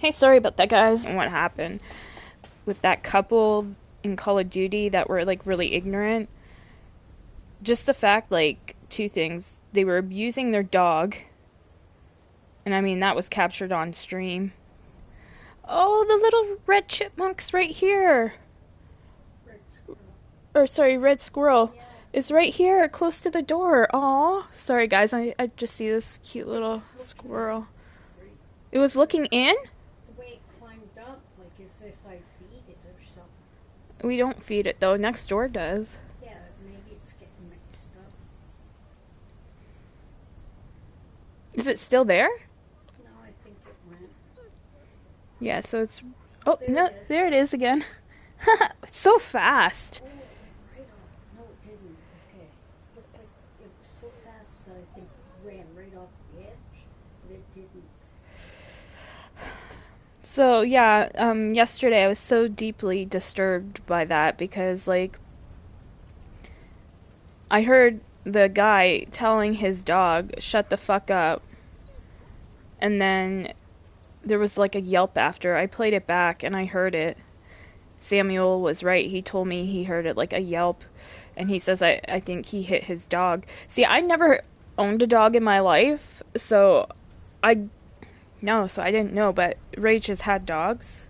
Hey, sorry about that, guys. And what happened with that couple in Call of Duty that were like really ignorant? Just the fact, like, two things. They were abusing their dog, and I mean, that was captured on stream. Oh, the little red chipmunk's right here. Or, sorry, red squirrel is right here, close to the door. Aw. Sorry, guys, I just see this cute little squirrel. It was looking in? The way it climbed up, like as if I feed it or something. We don't feed it, though. Next door does. Yeah, maybe it's getting mixed up. Is it still there? No, I think it went. Yeah, so it's... Oh, There no, it is. there it is again. It's so fast. Oh, it went right off. No, it didn't. Okay. Looked like it was so fast that I think it ran right off the edge, but it didn't. So, yeah, yesterday I was so deeply disturbed by that because, like, I heard the guy telling his dog, shut the fuck up, and then there was, like, a yelp after. I played it back and I heard it. Samuel was right. He told me he heard it like a yelp, and he says I think he hit his dog. See, I never owned a dog in my life, so I so I didn't know, but Rach has had dogs,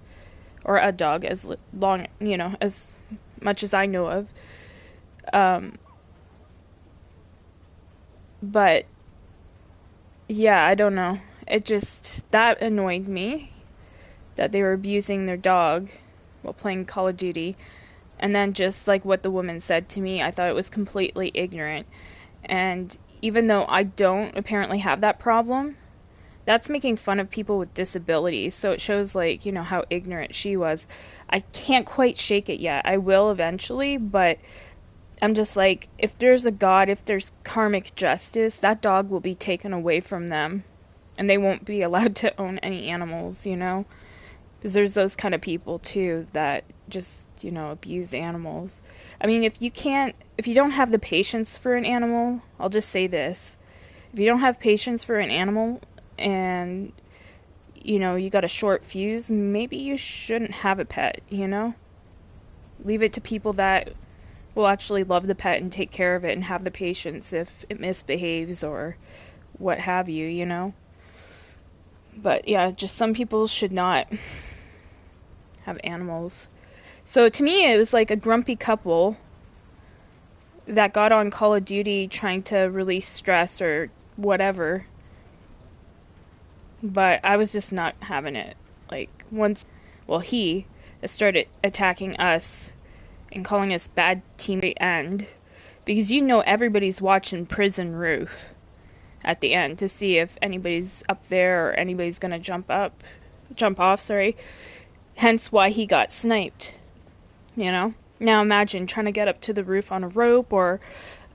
or a dog as long, as much as I know of. Um, but yeah, I don't know. It just, that annoyed me that they were abusing their dog while playing Call of Duty. And then just like what the woman said to me, I thought it was completely ignorant. And even though I don't apparently have that problem, that's making fun of people with disabilities. So it shows, like, how ignorant she was. I can't quite shake it yet. I will eventually, but I'm just like, if there's a God, if there's karmic justice, that dog will be taken away from them. And they won't be allowed to own any animals, Because there's those kind of people too that just, abuse animals. I mean, if you don't have the patience for an animal, I'll just say this. If you don't have patience for an animal and, you got a short fuse, maybe you shouldn't have a pet, Leave it to people that will actually love the pet and take care of it and have the patience if it misbehaves or what have you. But yeah, just some people should not have animals. So to me, it was like a grumpy couple that got on Call of Duty trying to release stress or whatever. But I was just not having it. Like, he started attacking us and calling us bad teammate end. Because everybody's watching Prison Roof at the end to see if anybody's up there or anybody's gonna jump off, sorry. Hence why he got sniped, Now imagine trying to get up to the roof on a rope or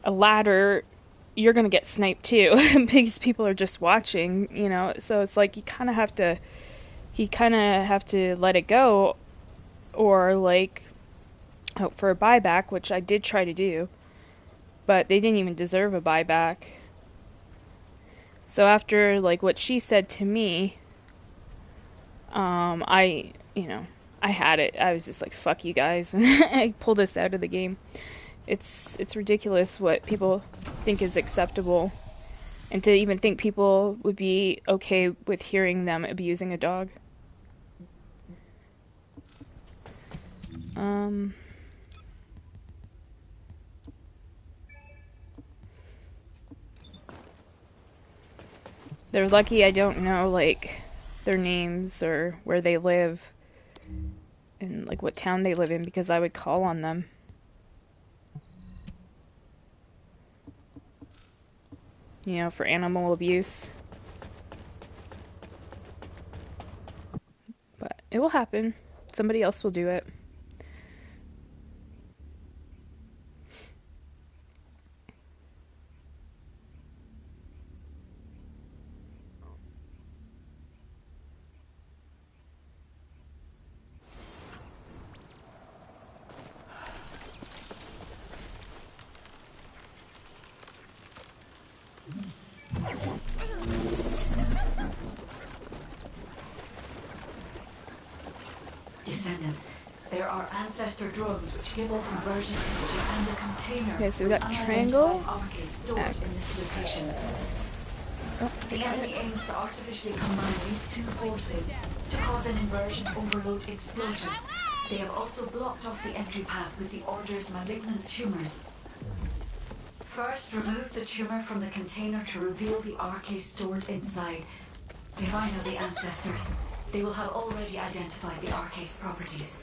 a ladder. You're gonna get sniped too because people are just watching, So it's like he kind of have to let it go, or like hope for a buyback, which I did try to do, but they didn't even deserve a buyback. So after like what she said to me, I had it. I was just like, fuck you guys, and I pulled us out of the game. It's ridiculous what people think is acceptable, and to even think people would be okay with hearing them abusing a dog. They're lucky I don't know, like, their names or where they live and like what town they live in, because I would call on them. For animal abuse. But it will happen. Somebody else will do it. Descendant, there are ancestor drones which give off inversion energy and a container Okay, so we with got triangle, unidentified archive stored in this location. X. Oh, I The got it. enemy aims to artificially combine these two forces to cause an inversion overload explosion. They have also blocked off the entry path with the Order's malignant tumors. First, remove the tumor from the container to reveal the RK stored inside. If I know the ancestors, they will have already identified the RK's properties.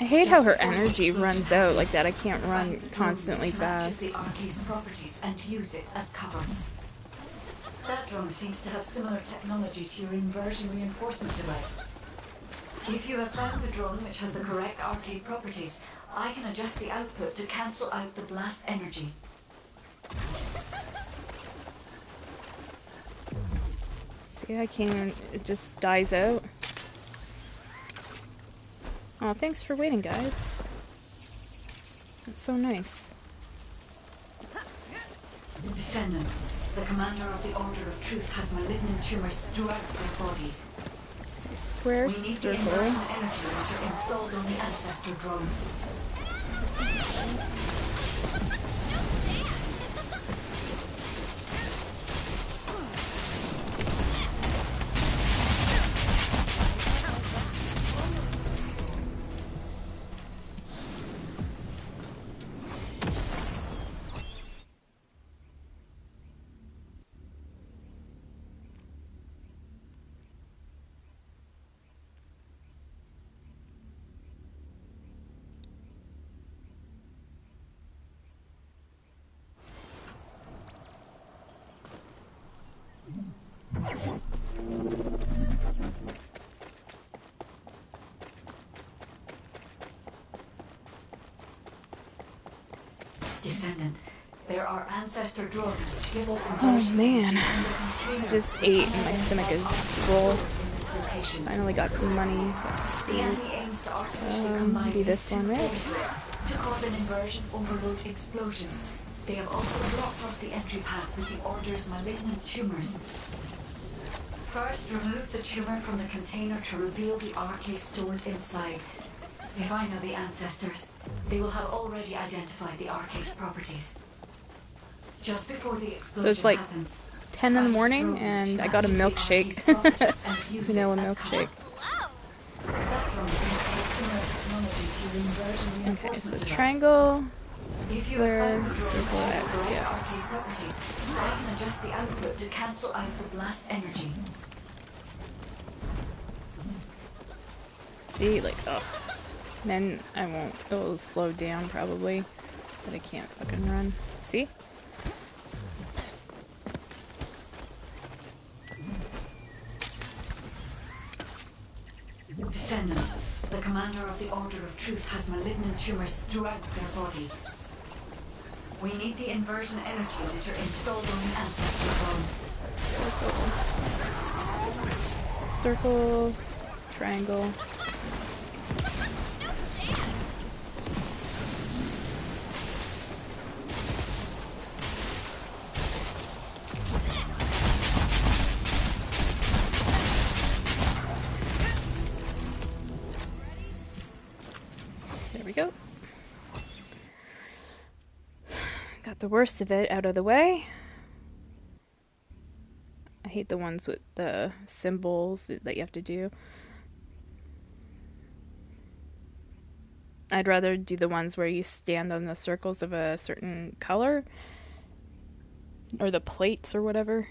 I hate how her energy runs out like that. I can't run constantly fast. The RK's properties and use it as cover. That drone seems to have similar technology to your inversion reinforcement device. If you have found the drone which has the correct RK properties, I can adjust the output to cancel out the blast energy. See, I can't, it just dies out. Oh, thanks for waiting, guys. That's so nice. Descendant, the commander of the Order of Truth has malignant tumors throughout their body. Square, We need circle. the inversion energy meter installed on the ancestor drone. Descendant, there are ancestor drones which give off Oh man, I just ate and my stomach is full. Finally got some money, got some food. Maybe this one, right? To cause an inversion overload explosion. They have also blocked off the entry path with the Order's malignant tumors. First, remove the tumor from the container to reveal the RK stored inside. If I know the ancestors, they will have already identified the RK's properties. Just before the explosion So it's like happens, 10 in the morning and I got a milkshake. Vanilla milkshake. Okay, so triangle, square, circle, X, yeah. I can adjust the output to cancel out the blast energy. See, like, ugh. Then I won't, it'll slow down probably, but I can't fucking run. See? Descendant, the commander of the Order of Truth has malignant tumors throughout their body. We need the inversion energy meter installed on the ancestor drone. Circle. Circle, triangle. There we go. Got the worst of it out of the way. I hate the ones with the symbols that you have to do. I'd rather do the ones where you stand on the circles of a certain color. Or the plates or whatever.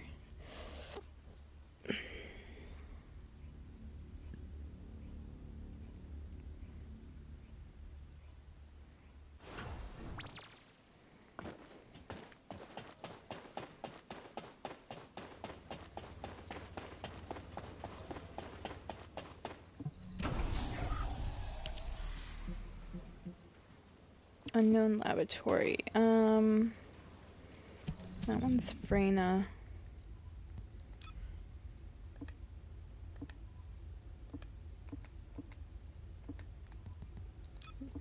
Unknown laboratory. That one's Freyna.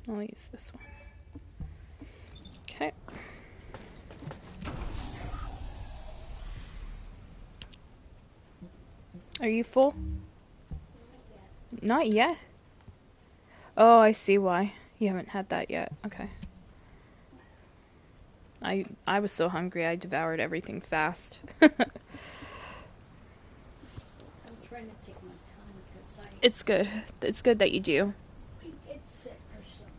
I'll use this one. Okay. Are you full? Not yet. Oh, I see why. You haven't had that yet. Okay. I was so hungry I devoured everything fast. I'm trying to take my time because It's good. It's good that you do. I get sick or something.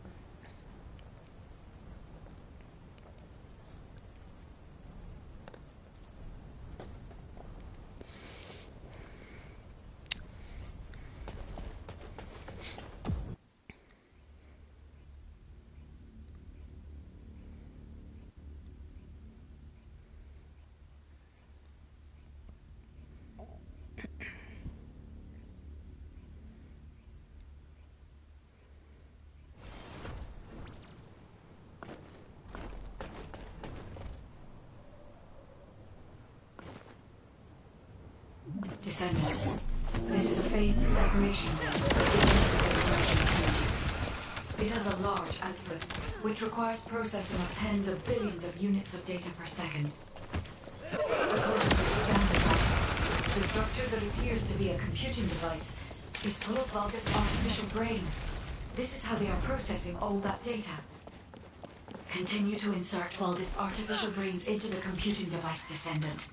Descendant. This is a phase separation zone. It has a large output, which requires processing of tens of billions of units of data per second. According to the scan device, the structure that appears to be a computing device is full of Vulgus artificial brains. This is how they are processing all that data. Continue to insert Vulgus artificial brains into the computing device, Descendant.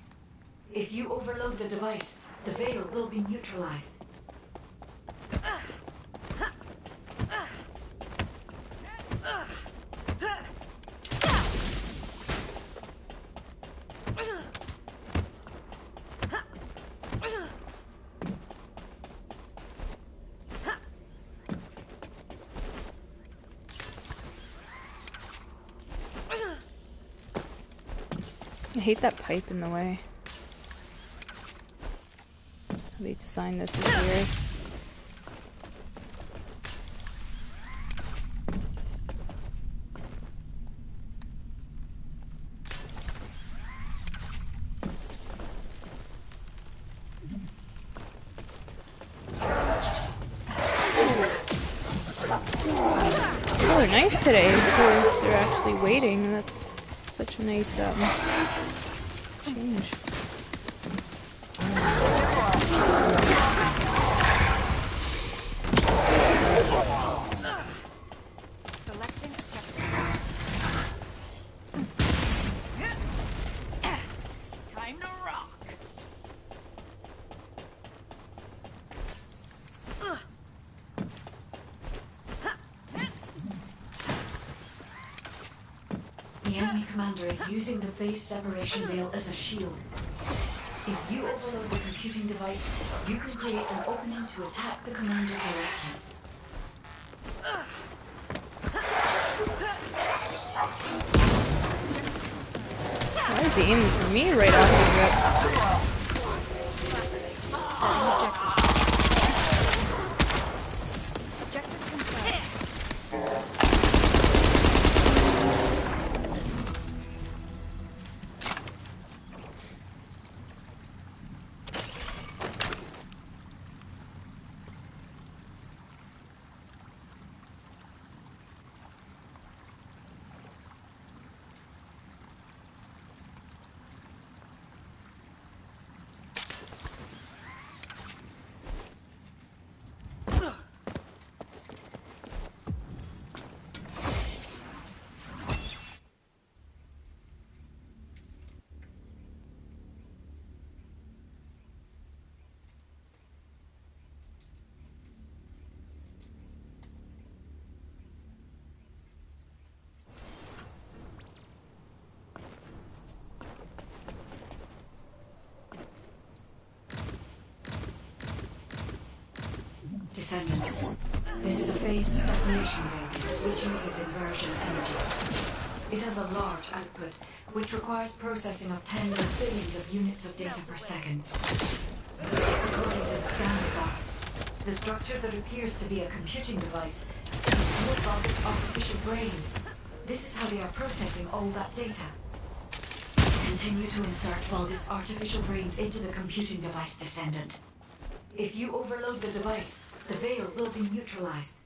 If you overload the device, the veil will be neutralized. I hate that pipe in the way. How they designed this is weird. Oh, they're nice today. They're actually waiting, and that's such a nice change. Time to rock. The enemy commander is using the phase separation veil as a shield. If you overload the computing device, you can create an opening to attack the commander directly. Why is he aiming for me right off the rip? Descendant. This is a phase separation veil, which uses inversion energy. It has a large output, which requires processing of tens of billions of units of data per second. According to the scan results, the structure that appears to be a computing device is full of Vulgus artificial brains. This is how they are processing all that data. Continue to insert Vulgus artificial brains into the computing device, Descendant. If you overload the device, the veil will be neutralized.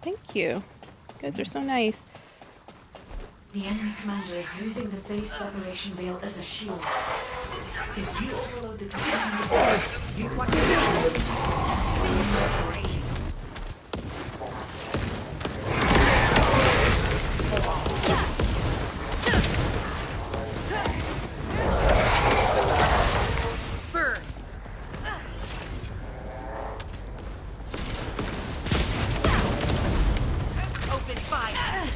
Thank you. You guys are so nice. The enemy commander is using the phase separation veil as a shield. If you overload the containing device, you can Burn. Open fire.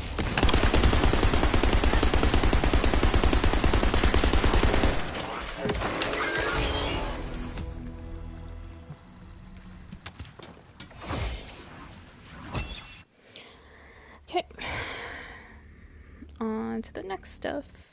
Okay. On to the next stuff.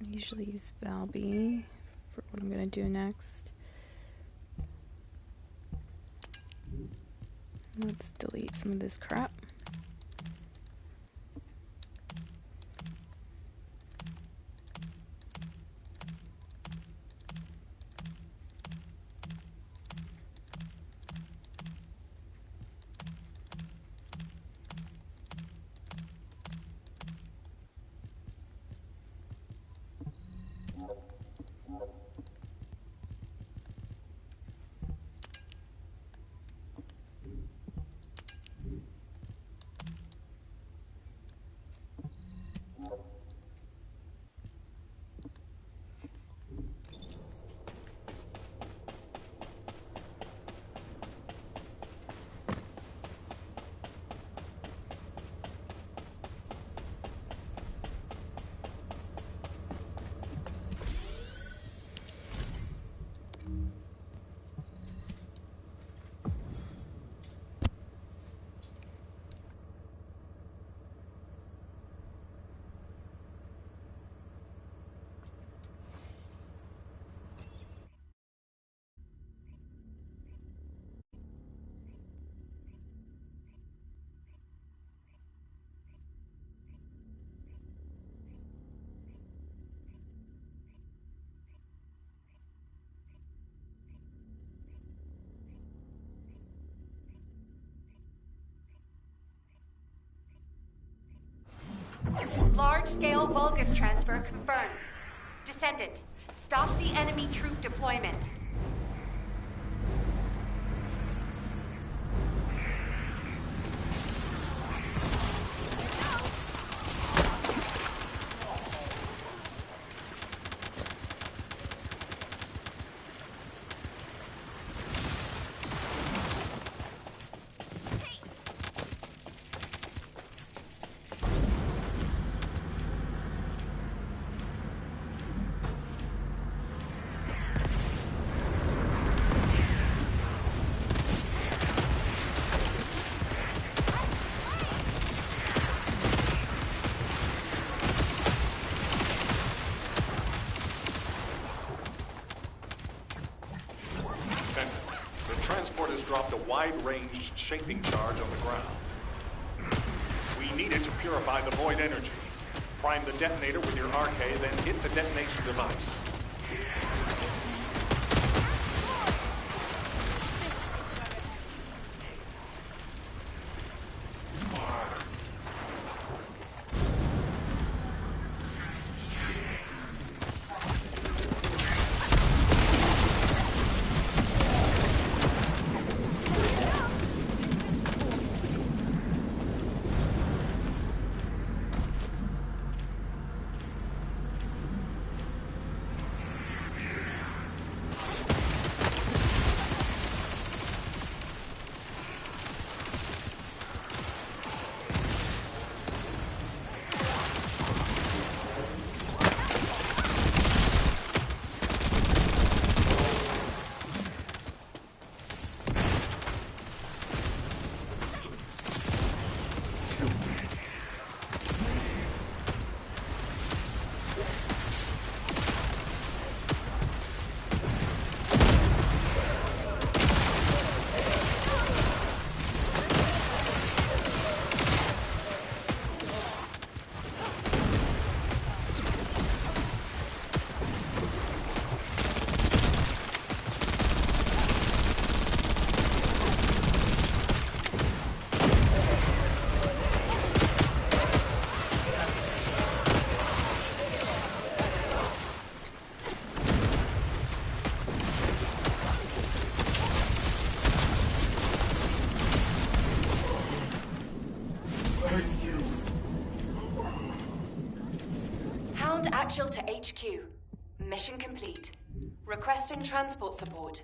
I usually use Valby for what I'm gonna do next. Let's delete some of this crap. Large-scale Vulgus transfer confirmed. Descendant, stop the enemy troop deployment. Dropped a wide-ranged shaping charge on the ground. We need it to purify the void energy. Prime the detonator with your RK, then hit the detonation device. Field actual to HQ. Mission complete. Requesting transport support.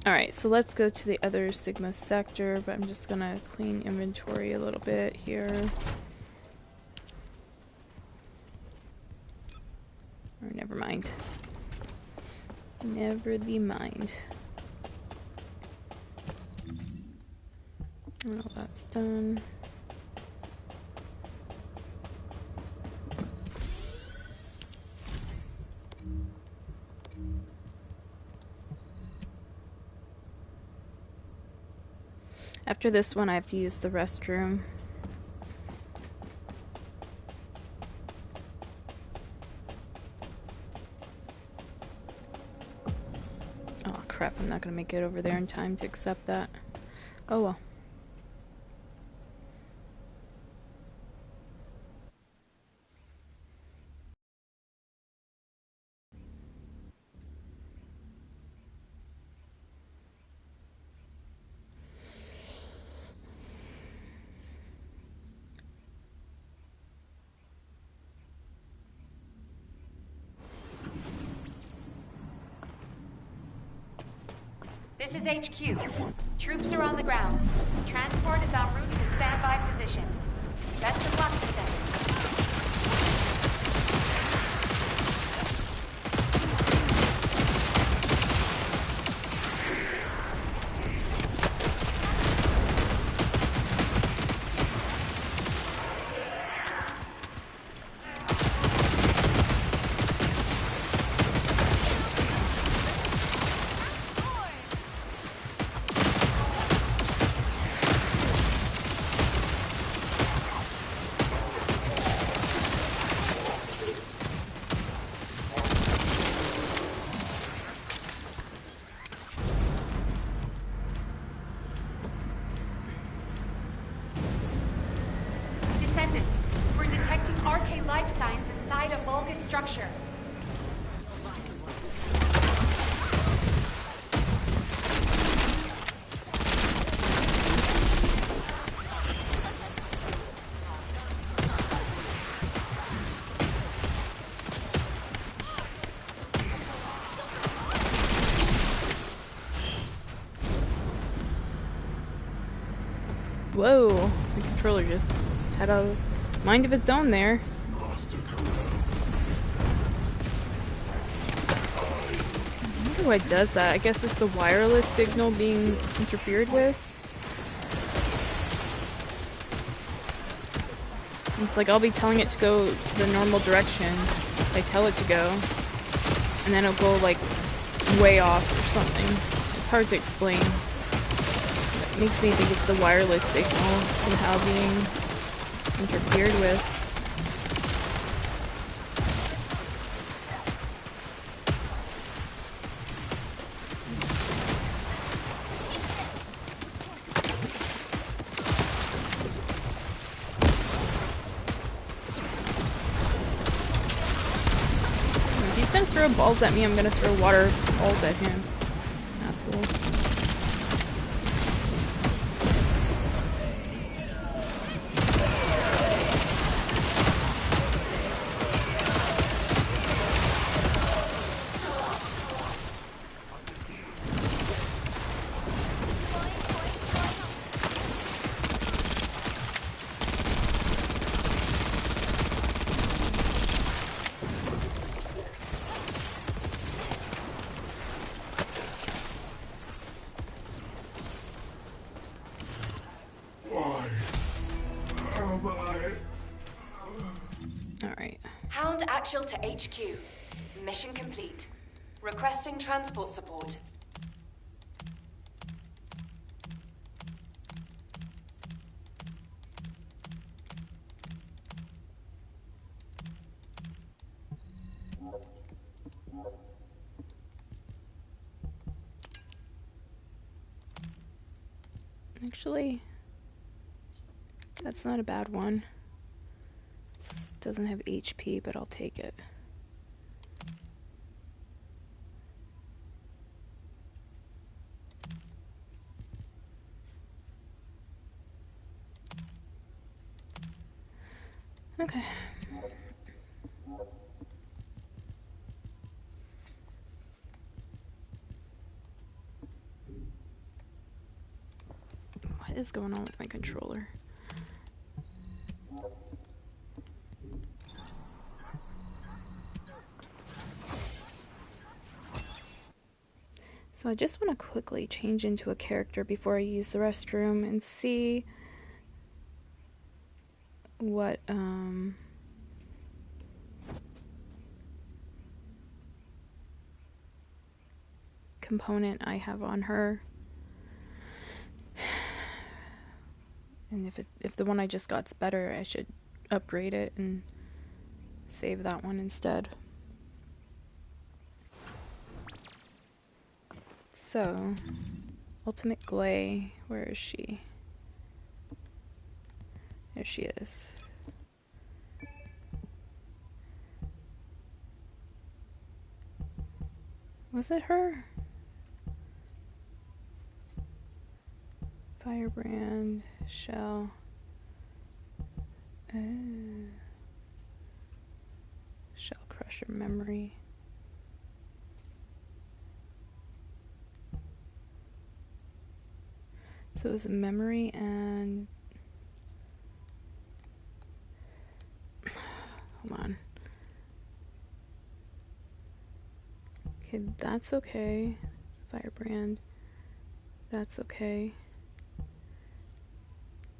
Alright, so let's go to the other Sigma sector, but I'm just gonna clean inventory a little bit here. Or never mind. Never the mind. Well, that's done. After this one, I have to use the restroom. Oh crap, I'm not gonna make it over there in time to accept that. Oh well. This is HQ. Troops are on the ground. Transport is en route to standby position. Best of luck, Descendant. Descendants, we're detecting RK life signs inside a Vulgus structure. Whoa, the controller just had a mind of its own there. I wonder why it does that. I guess it's the wireless signal being interfered with. It's like I'll be telling it to go to the normal direction I tell it to go, and then it'll go like way off or something. It's hard to explain. It makes me think it's the wireless signal somehow being interfered with. If he's gonna throw balls at me, I'm gonna throw water balls at him. Asshole. Hound Actual to HQ. Mission complete. Requesting transport support. Actually, that's not a bad one. This doesn't have HP, but I'll take it. Okay. What is going on with my controller? So I just want to quickly change into a character before I use the restroom and see what component I have on her. And if the one I just got's better, I should upgrade it and save that one instead. So, Ultimate Glay, where is she? There she is. Was it her? Firebrand, Shell. Shell Crusher Memory. So it was a memory and... Hold on. Okay, that's okay. Firebrand. That's okay.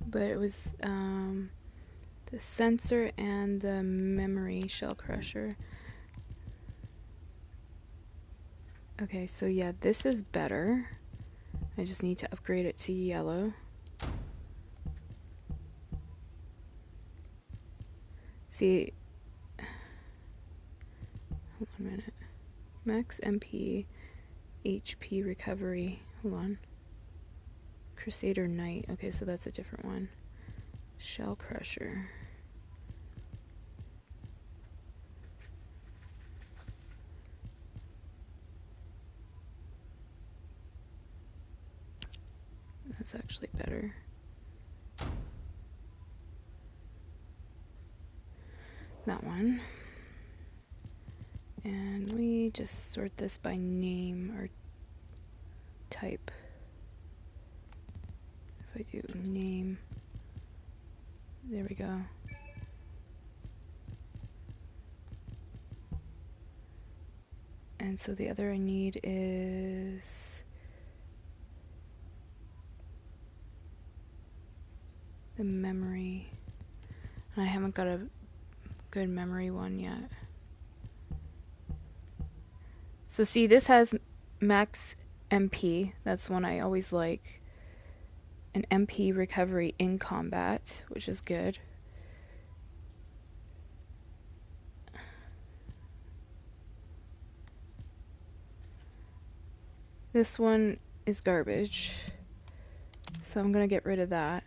But it was the sensor and the memory Shell Crusher. Okay, so yeah, this is better. I just need to upgrade it to yellow. See, hold on a minute. Max MP, HP recovery. Hold on. Crusader Knight. Okay, so that's a different one. Shell Crusher. That's actually better. That one. And we just sort this by name or type. If I do name, there we go. And so the other I need is the memory. And I haven't got a good memory one yet. So see, this has max MP. That's one I always like. An MP recovery in combat, which is good. This one is garbage, so I'm gonna get rid of that.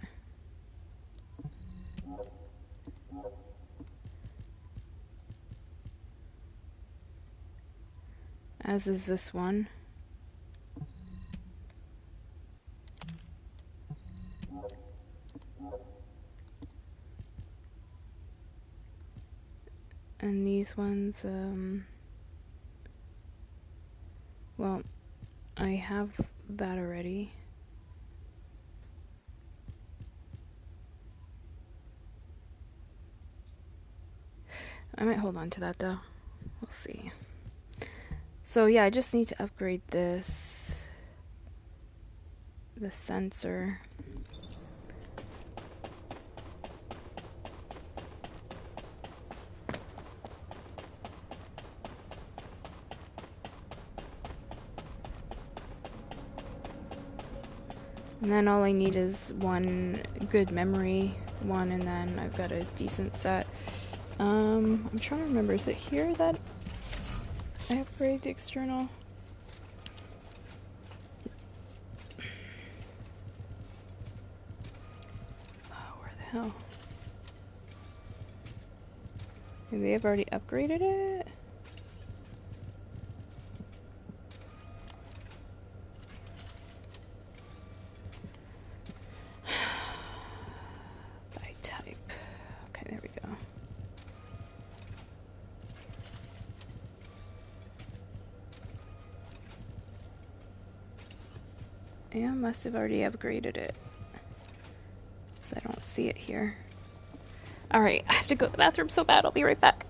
As is this one. And these ones, well, I have that already. I might hold on to that though. We'll see. So yeah, I just need to upgrade this. The sensor. And then all I need is one good memory one, and then I've got a decent set. I'm trying to remember, is it here that I upgrade the external? Oh, where the hell? Maybe I've already upgraded it? By type. Okay, there we go. Yeah, must have already upgraded it. Because I don't see it here. Alright, I have to go to the bathroom so bad. I'll be right back.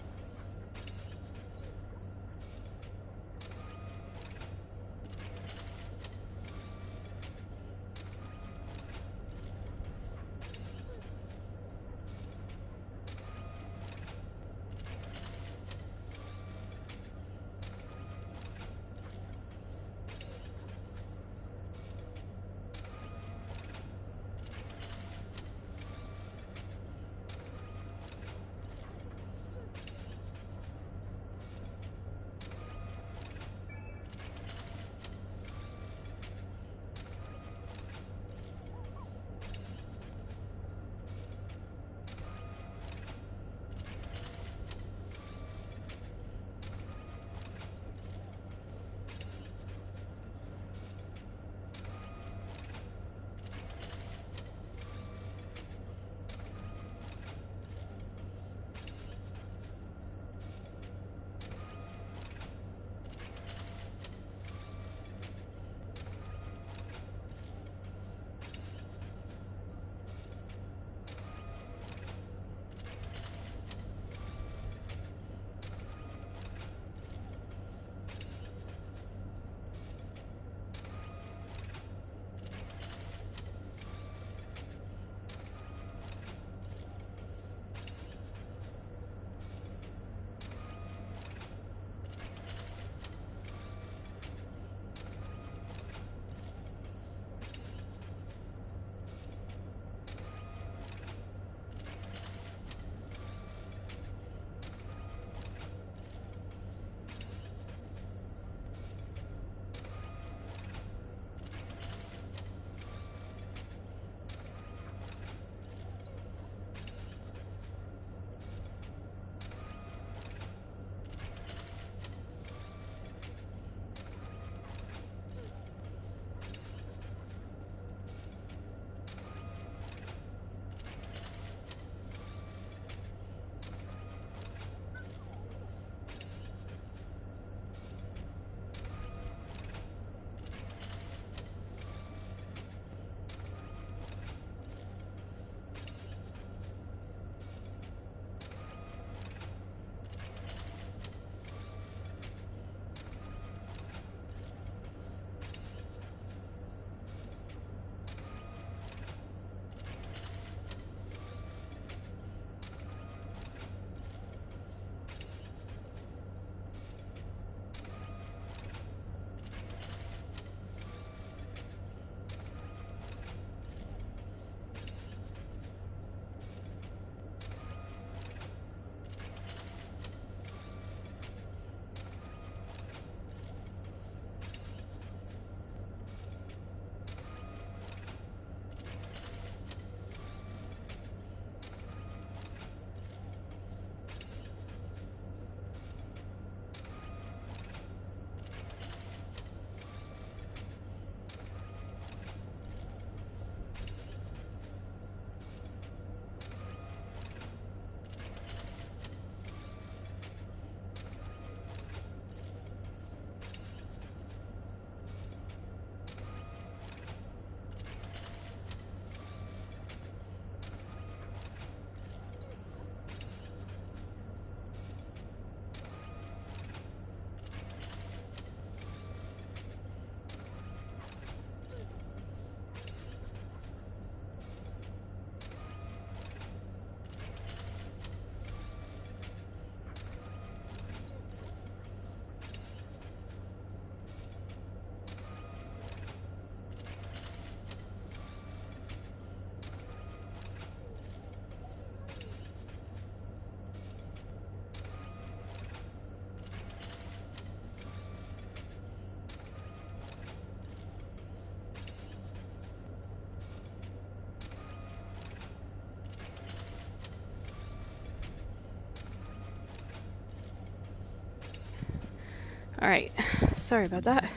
Alright, sorry about that.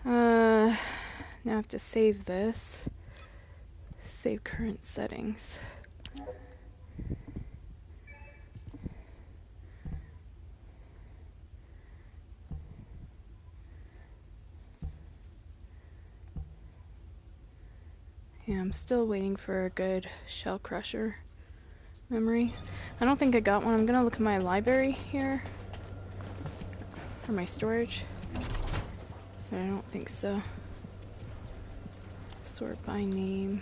Now I have to save this. Save current settings. Yeah, I'm still waiting for a good shell crusher memory. I don't think I got one. I'm gonna look at my library here. Or my storage. But I don't think so. Sort by name.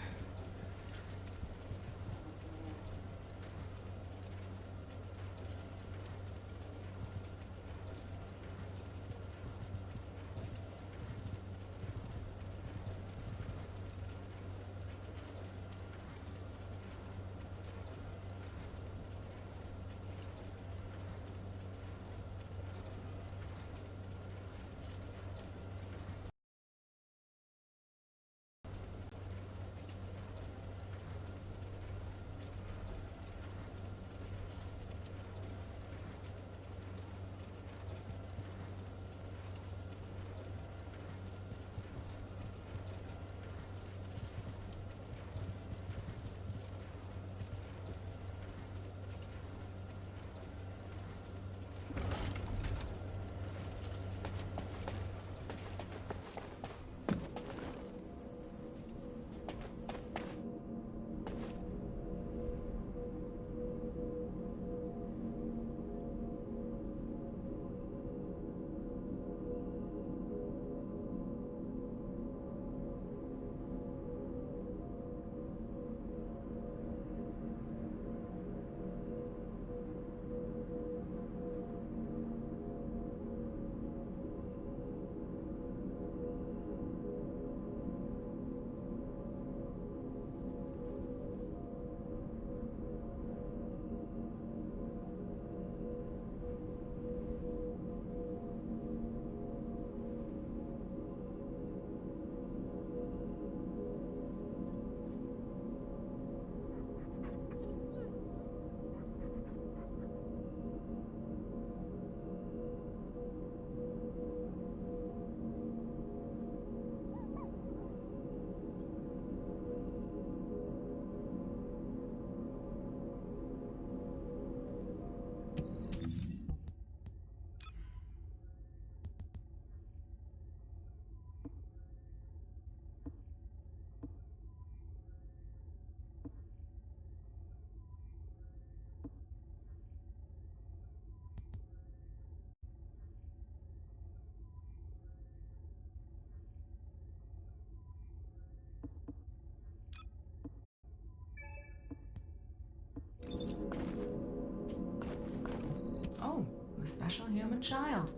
Oh, the special human child.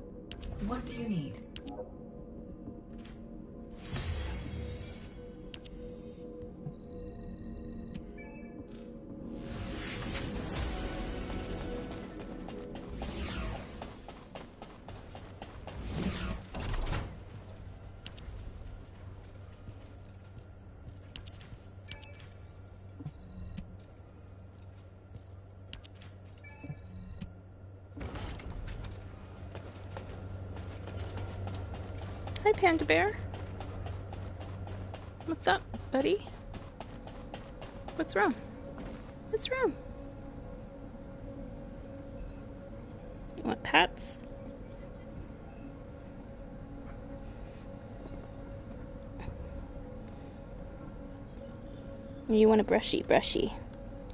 What do you need? Hi, Panda Bear. What's up, buddy? What's wrong? What's wrong? You want pats? Or you want a brushy? Do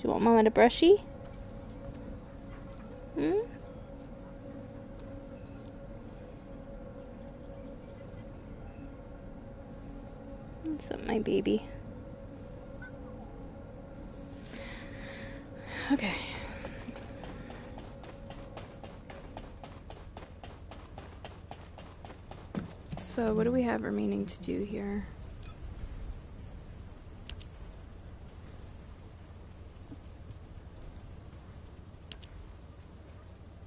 you want Mama to brushy? Hmm? What's up, my baby? Okay. So what do we have remaining to do here?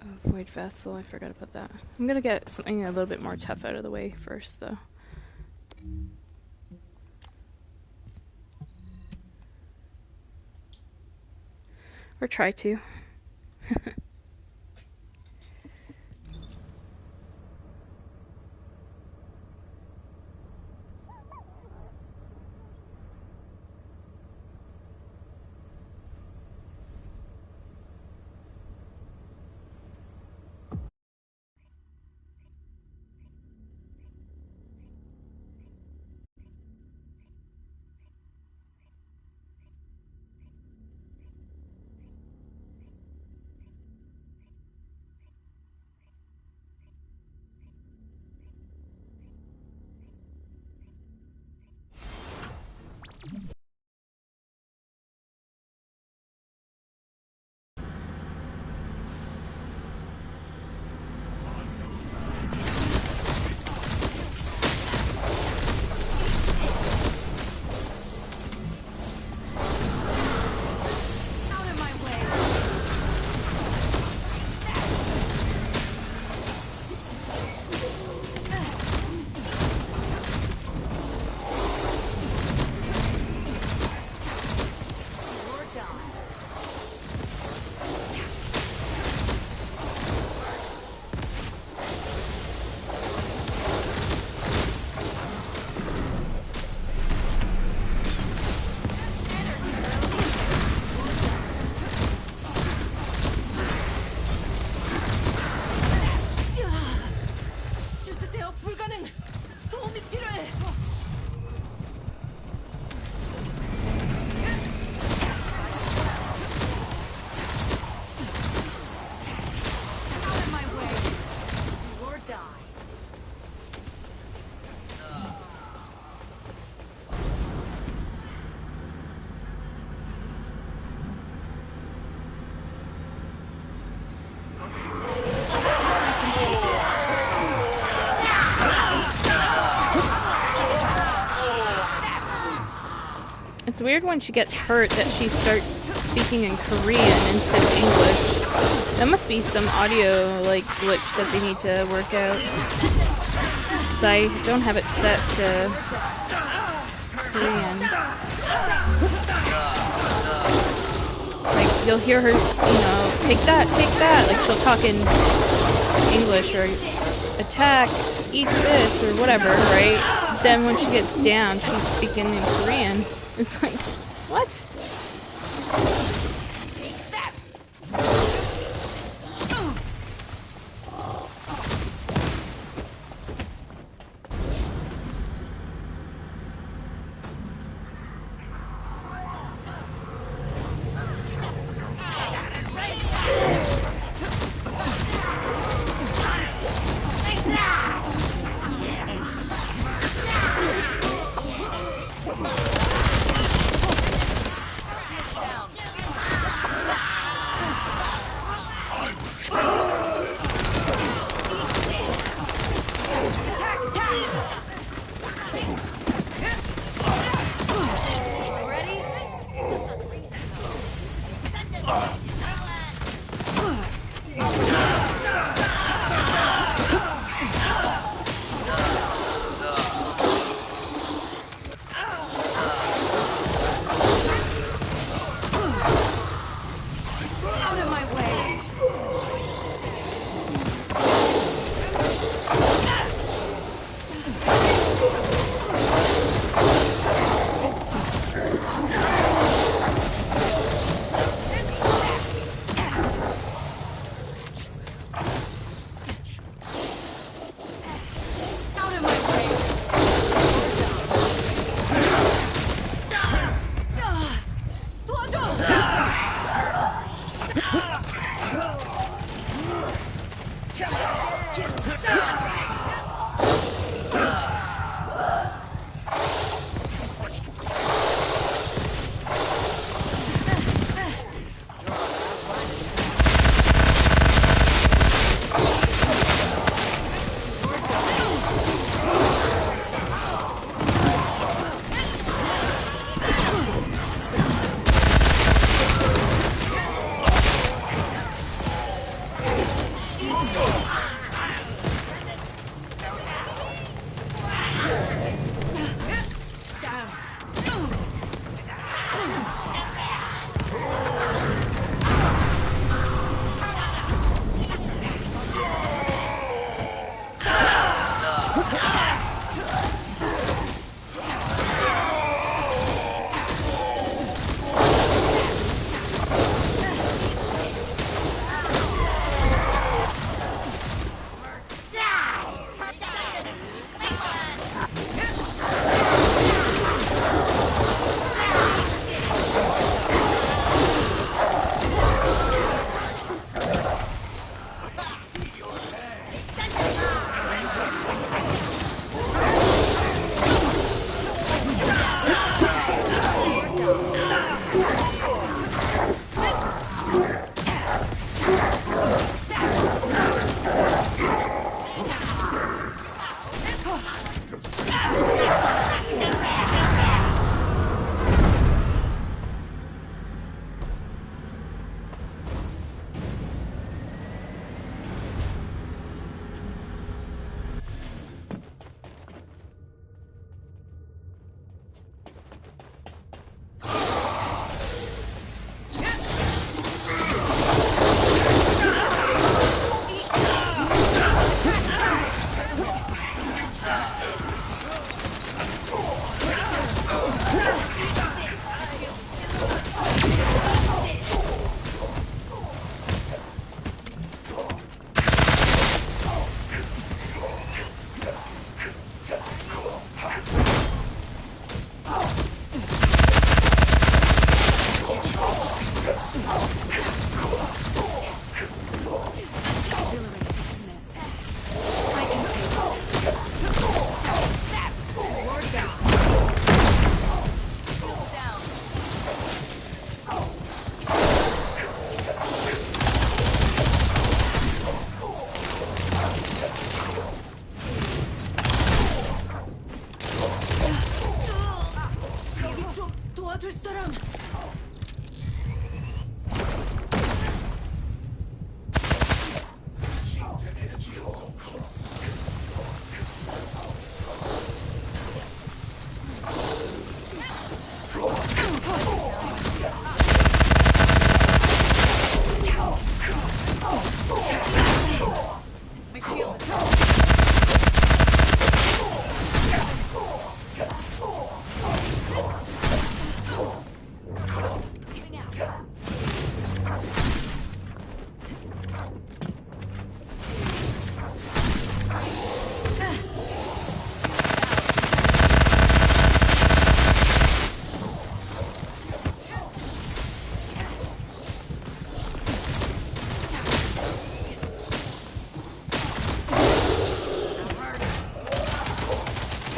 Oh, Void Vessel, I forgot about that. I'm gonna get something a little bit more tough out of the way first, though. Or try to. It's weird when she gets hurt that she starts speaking in Korean instead of English. That must be some audio like glitch that they need to work out. Cause I don't have it set to Korean. Like you'll hear her, take that. Like she'll talk in English or attack, eat this or whatever, right? Then when she gets down, she's speaking in Korean. It's like, what?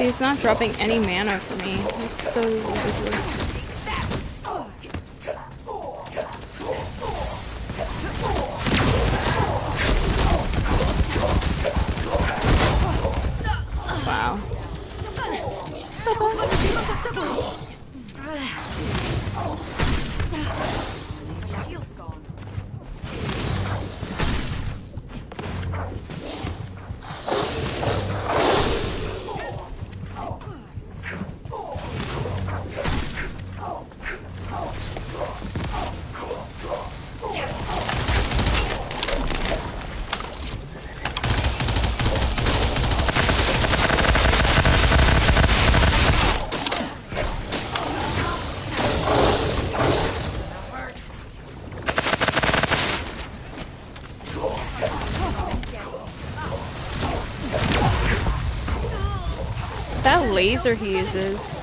See, it's not dropping any mana for me. It's so ridiculous. Wow. Shield's gone. That laser he uses.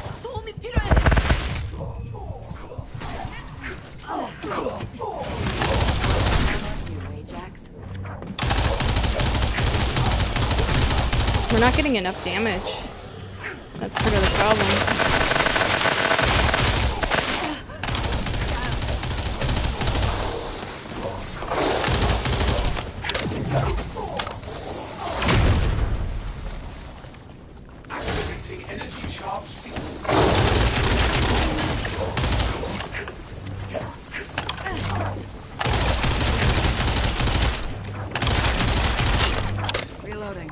We're not getting enough damage. That's part of the problem. Reloading.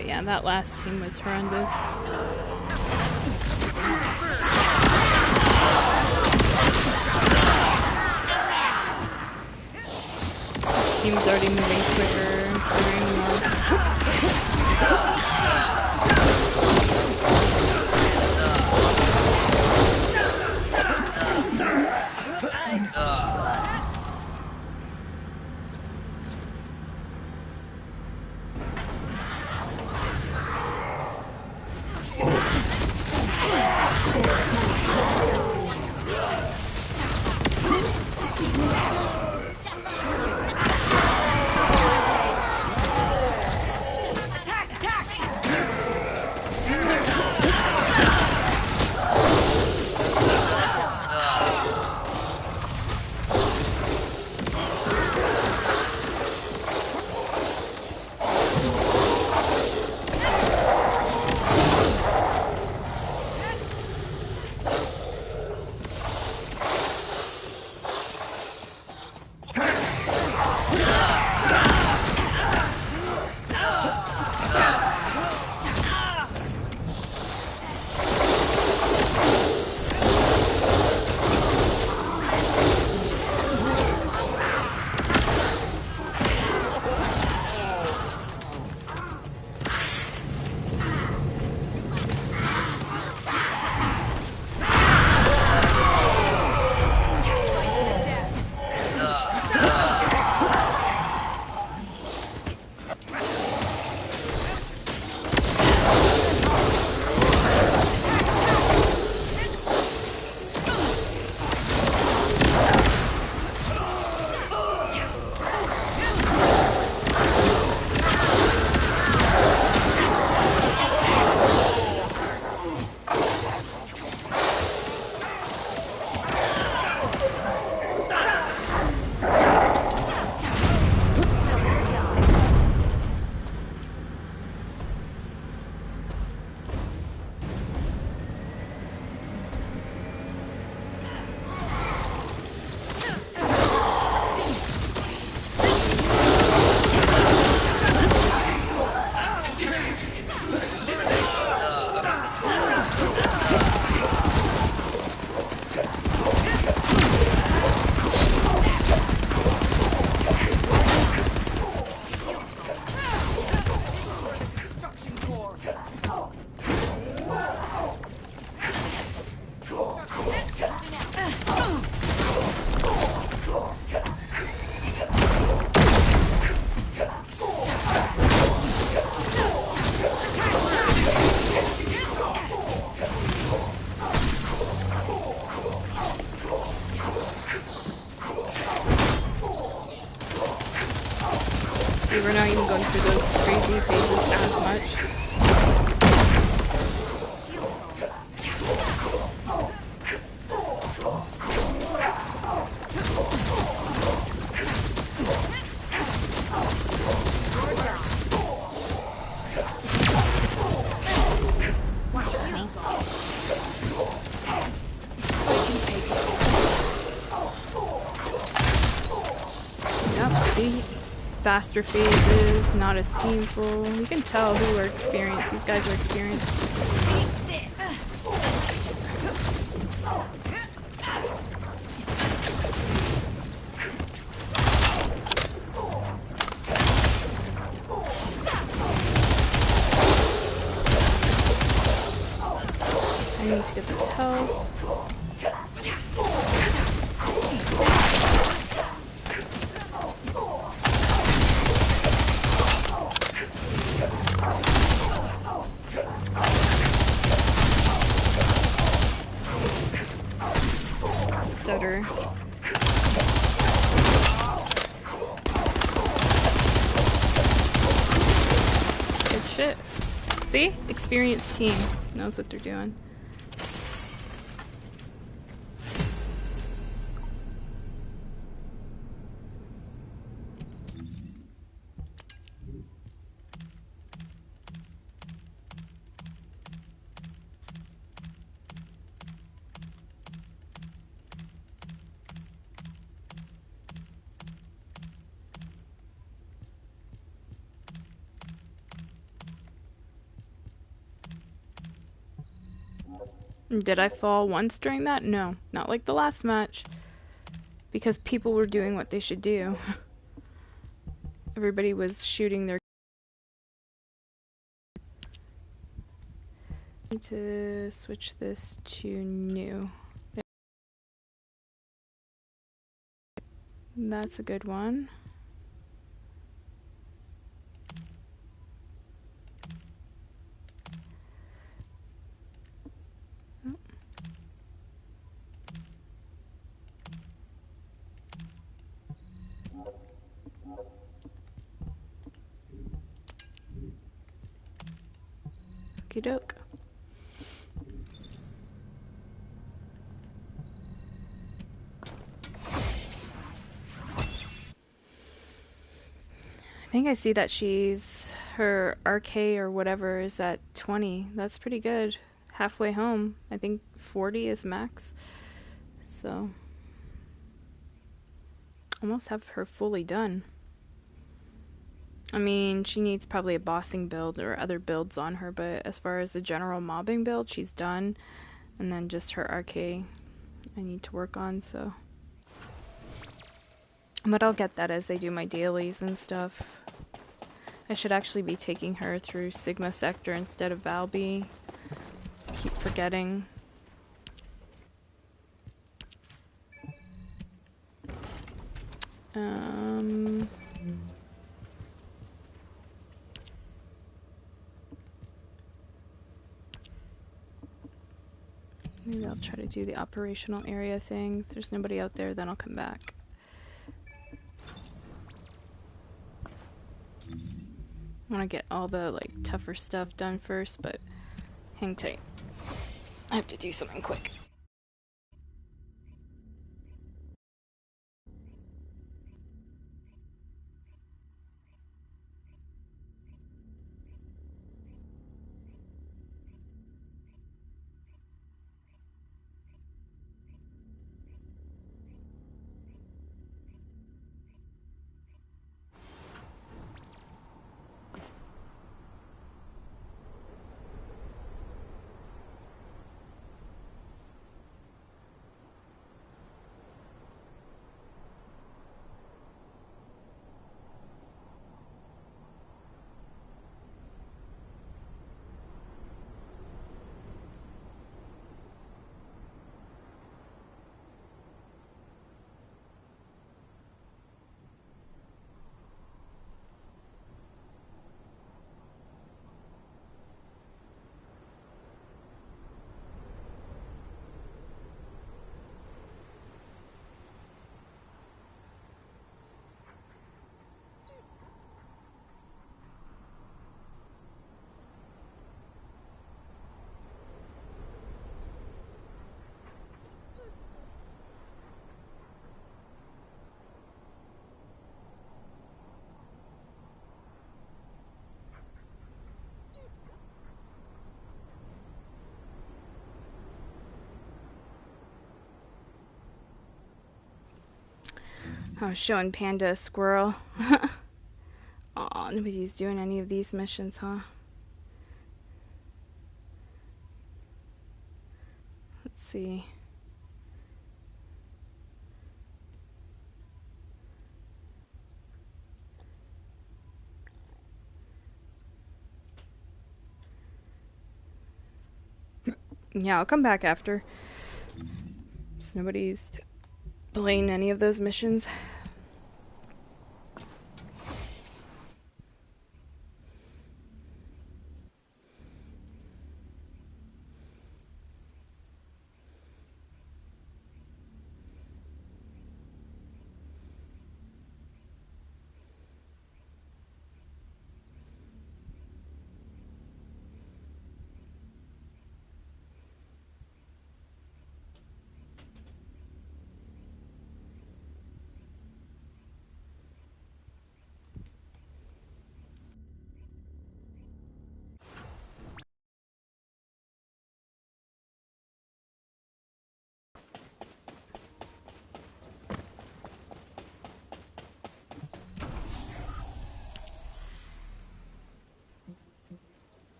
But yeah, that last team was horrendous. This team's already moving quicker and clearing more. See, we're not even going through those crazy phases as much. Yep, see? Faster phases, not as painful. You can tell who are experienced. These guys are experienced. I need to get this health. Stutter. Good shit. See? Experienced team knows what they're doing. Did I fall once during that? No, not like the last match. Because people were doing what they should do. Everybody was shooting their... Need to switch this to new. That's a good one. Okie doke. I think I see that her RK or whatever is at 20. That's pretty good. Halfway home. I think 40 is max. So, almost have her fully done. I mean, she needs probably a bossing build or other builds on her, but as far as the general mobbing build, she's done. And then just her RK I need to work on, so. But I'll get that as I do my dailies and stuff. I should actually be taking her through Sigma Sector instead of Valby. Keep forgetting. Maybe I'll try to do the operational area thing. If there's nobody out there, then I'll come back. I want to get all the like tougher stuff done first, but hang tight. I have to do something quick. I was showing Panda a squirrel. Aw, nobody's doing any of these missions, huh? Let's see. Yeah, I'll come back after. So nobody's playing any of those missions.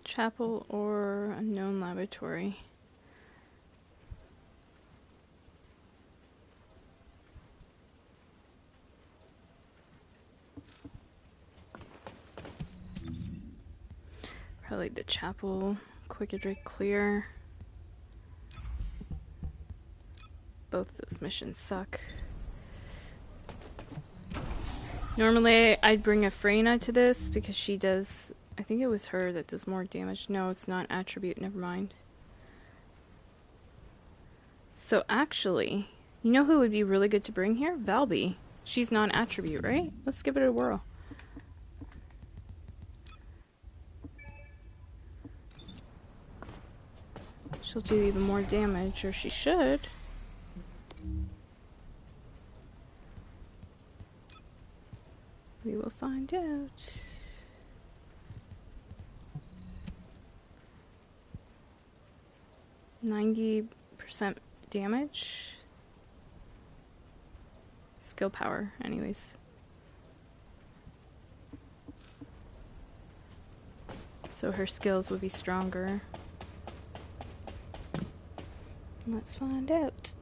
Chapel or unknown laboratory. Probably the chapel. Quick Drake clear. Both those missions suck. Normally, I'd bring a Freyna to this because she does... I think it was her that does more damage. No, it's not attribute. Never mind. So actually, you know who would be really good to bring here? Valby. She's non-attribute, right? Let's give it a whirl. She'll do even more damage, or she should. We will find out. %90 damage. Skill power, anyways. So her skills would be stronger. Let's find out.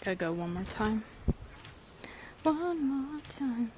Gotta go one more time. One more time.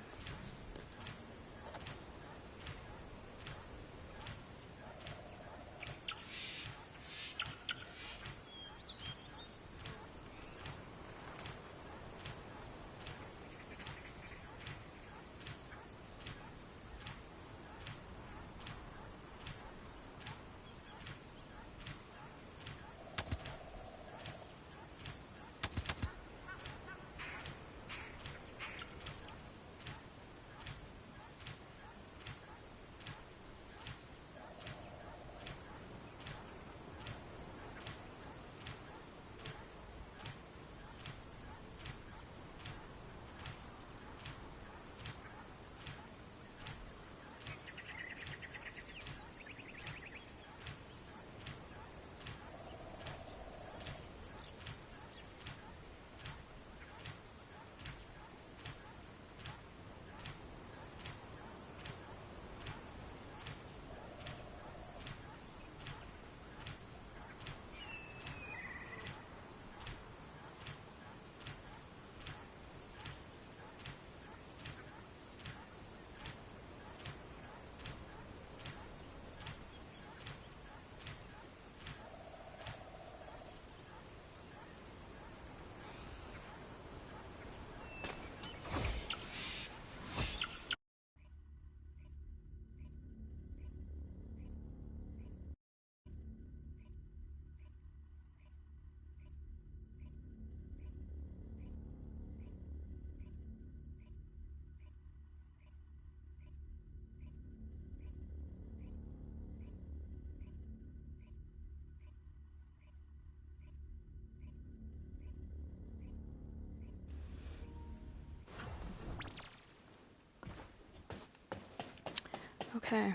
Okay.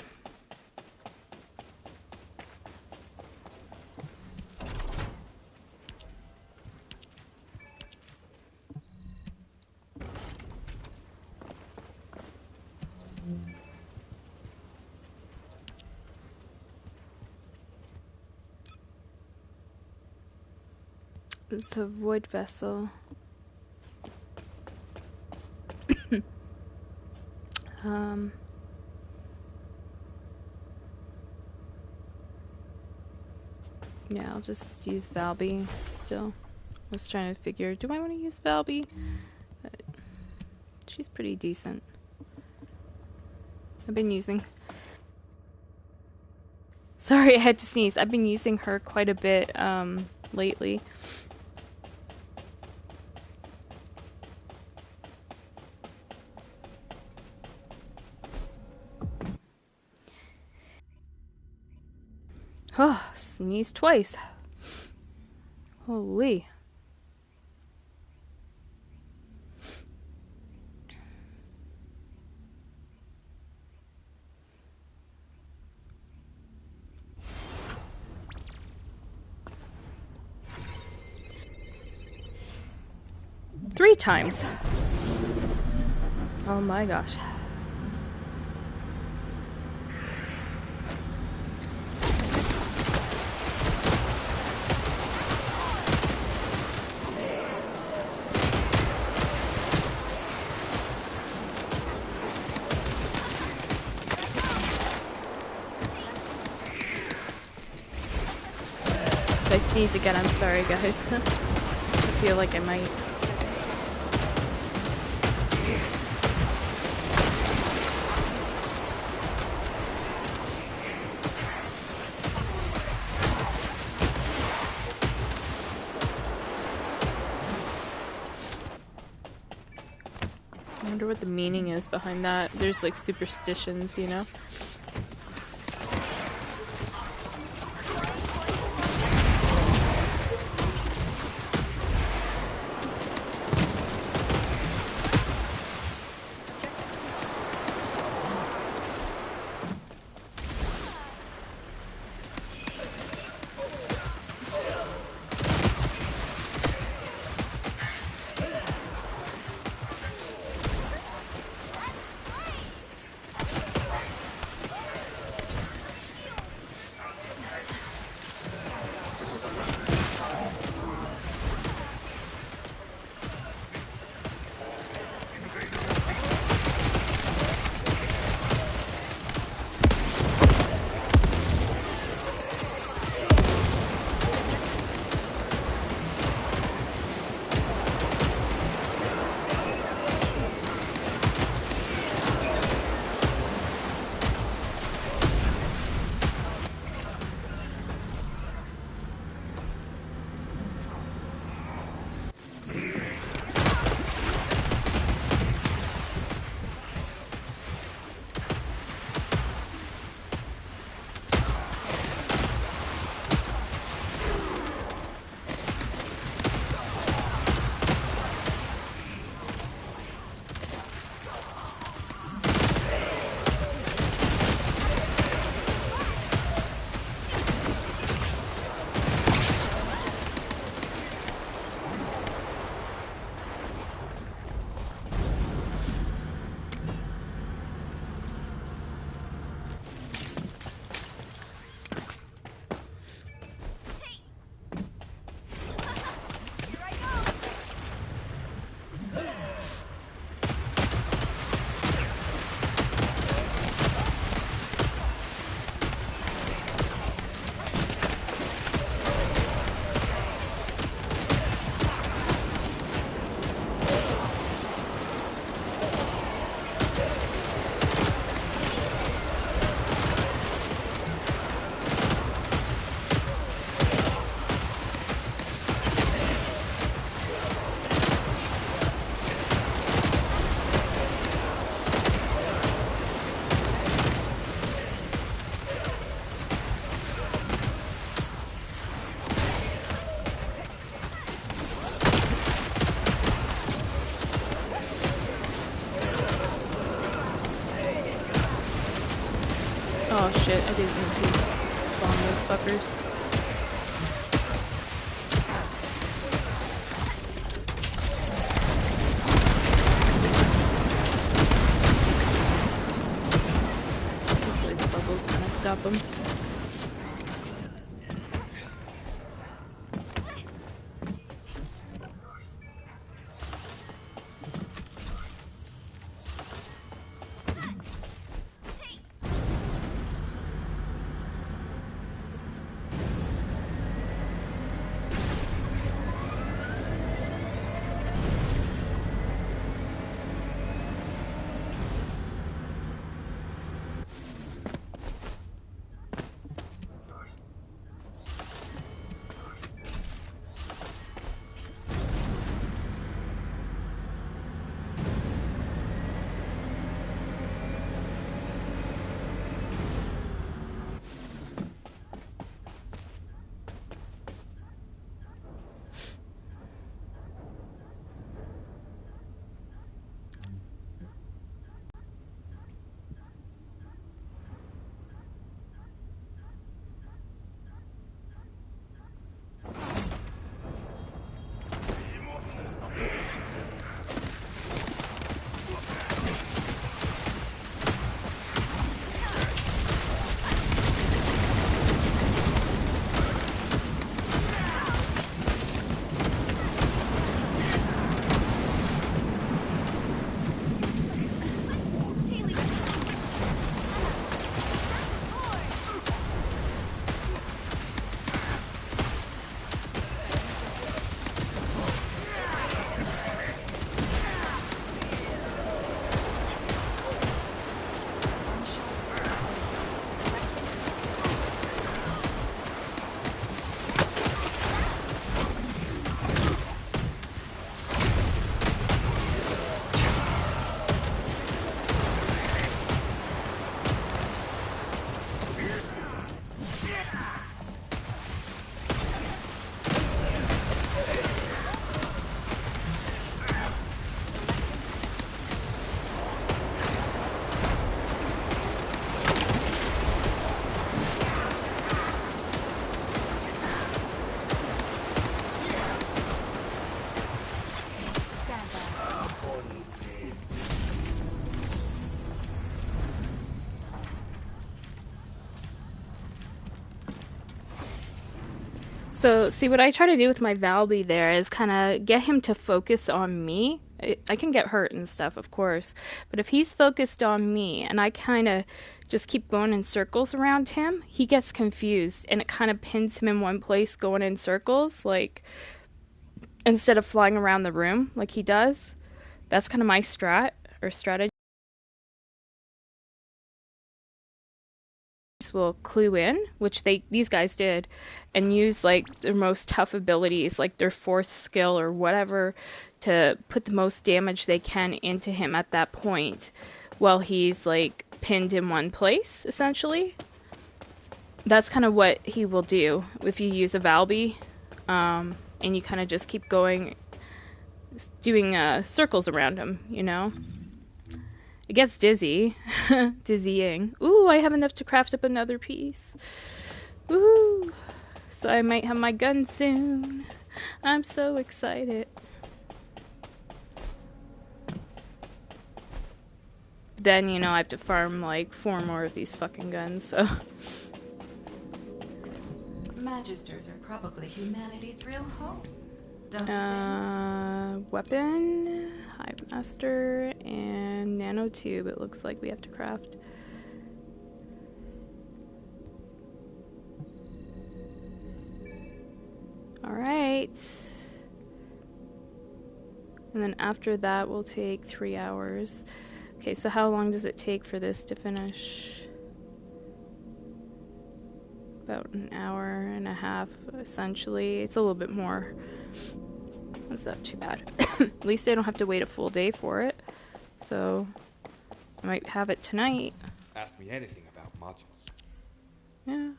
It's a void vessel. um... Yeah, I'll just use Valby still. I was trying to figure, do I want to use Valby? But she's pretty decent. I've been using... Sorry, I had to sneeze. I've been using her quite a bit lately. Oh, sneezed twice. Holy. Three times. Oh my gosh. If I sneeze again, I'm sorry, guys. I feel like I might. I wonder what the meaning is behind that. There's like superstitions, you know? Oh shit, I didn't mean to spawn those fuckers. Hopefully the bubble's gonna stop them. So, see, what I try to do with my Valby there is kind of get him to focus on me. I can get hurt and stuff, of course, but if he's focused on me and I kind of just keep going in circles around him, he gets confused and it kind of pins him in one place going in circles, like instead of flying around the room like he does. That's kind of my strategy. Will clue in, which these guys did, and use like their most tough abilities, like their force skill or whatever, to put the most damage they can into him at that point, while he's like pinned in one place. Essentially, that's kind of what he will do if you use a Valby, and you kind of just keep going, doing circles around him. You know. It gets dizzy. Dizzying. Ooh, I have enough to craft up another piece. Ooh. So I might have my gun soon. I'm so excited. Then, you know, I have to farm like 4 more of these fucking guns, so. Magisters are probably humanity's real hope. Don't you think? Weapon, Hive Master, and Nanotube. It looks like we have to craft. Alright. And then after that, we'll take 3 hours. Okay, so how long does it take for this to finish? About an hour and a half, essentially. It's a little bit more. That's not too bad. At least I don't have to wait a full day for it. So, I might have it tonight. Ask me anything about modules. Yeah,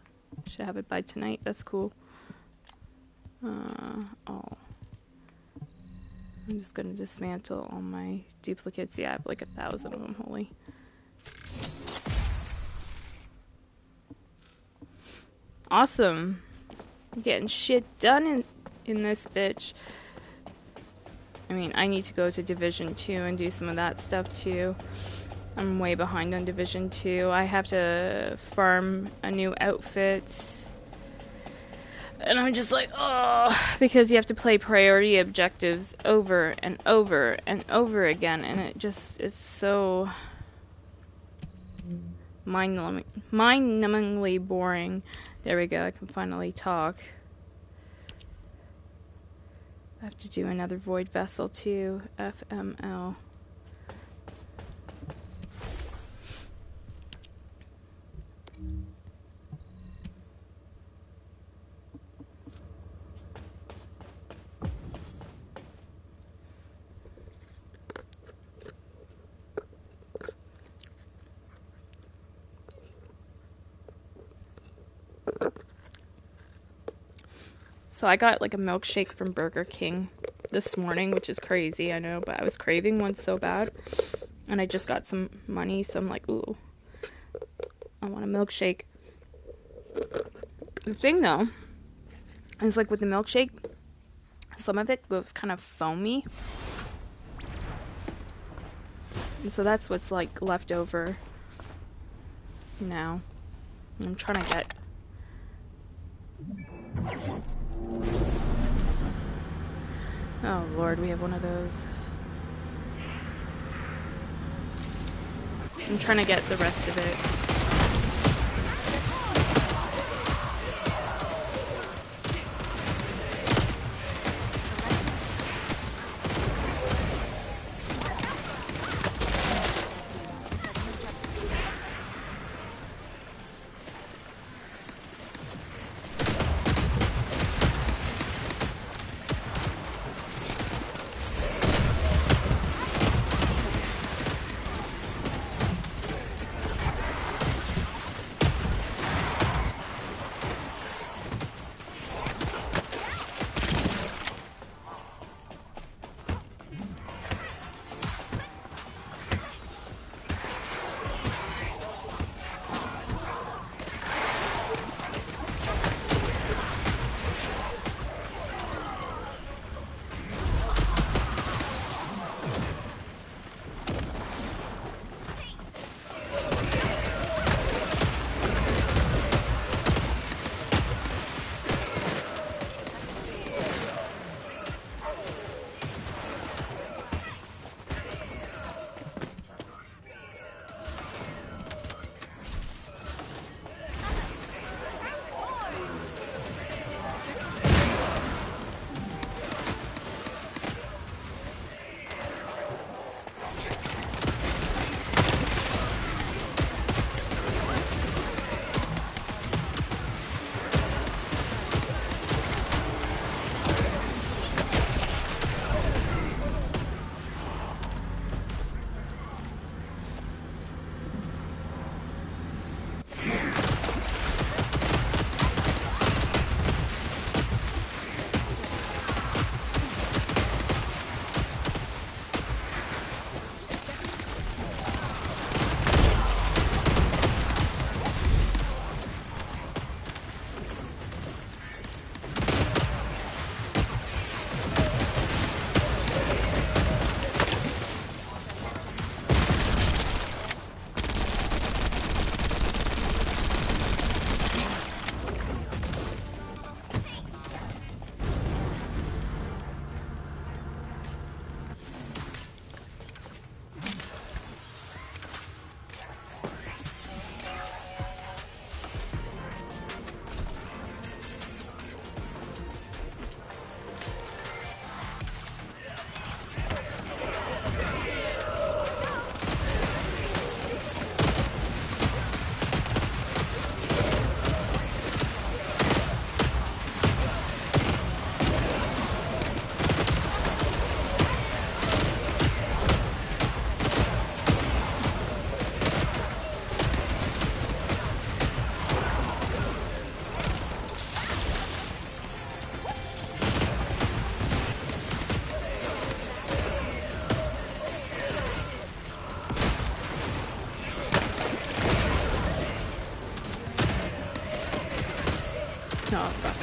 should have it by tonight. That's cool. Oh. I'm just gonna dismantle all my duplicates. Yeah, I have like 1,000 of them, holy. awesome. Getting shit done in this bitch. I mean, I need to go to Division 2 and do some of that stuff too. I'm way behind on Division 2. I have to farm a new outfit. And I'm just like, oh, because you have to play priority objectives over and over and over again. And it just is so mind-numbingly boring. There we go, I can finally talk. I have to do another void vessel too, FML. So I got like a milkshake from Burger King this morning, which is crazy, I know, but I was craving one so bad. And I just got some money, so I'm like, ooh, I want a milkshake. The thing though, is like with the milkshake, some of it was kind of foamy. And so that's what's like left over now. I'm trying to get... Oh lord, we have one of those. I'm trying to get the rest of it. Oh, fuck.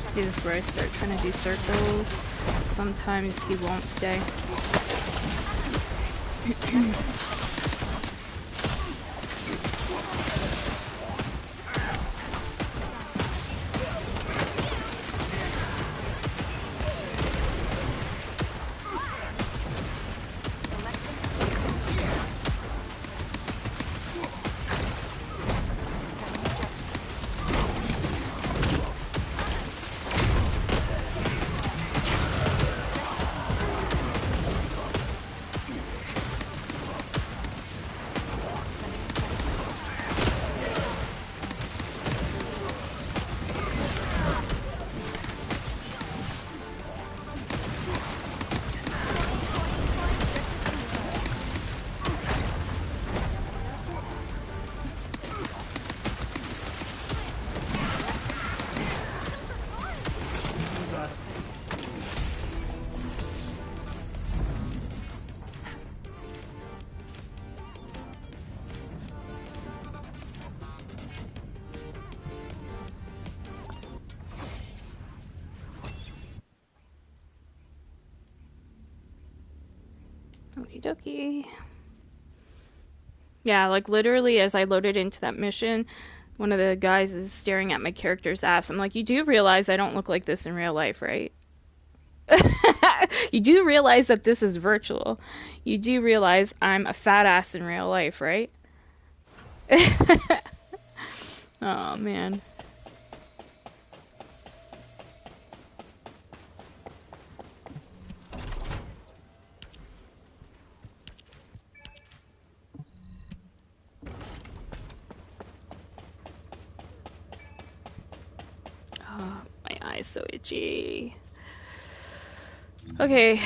See, this is where I start trying to do circles. Sometimes he won't stay. Okie dokie. Yeah, like literally as I loaded into that mission, one of the guys is staring at my character's ass. I'm like, you do realize I don't look like this in real life, right? You do realize that this is virtual. You do realize I'm a fat ass in real life, right? Oh, man. Oh, my eye's so itchy. Okay.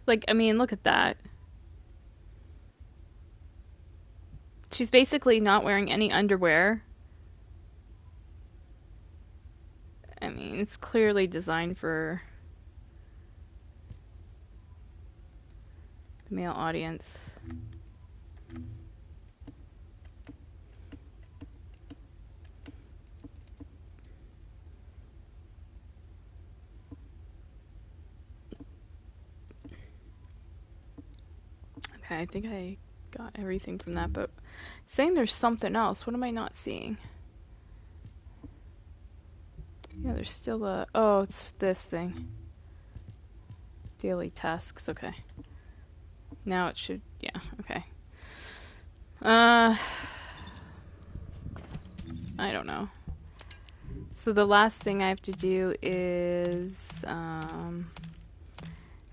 Like, I mean, look at that. She's basically not wearing any underwear. I mean, it's clearly designed for the male audience. Okay, I think I got everything from that, but saying there's something else. What am I not seeing? Yeah, there's still a... Oh, it's this thing. Daily tasks, okay. Now it should... Yeah, okay. I don't know. So the last thing I have to do is out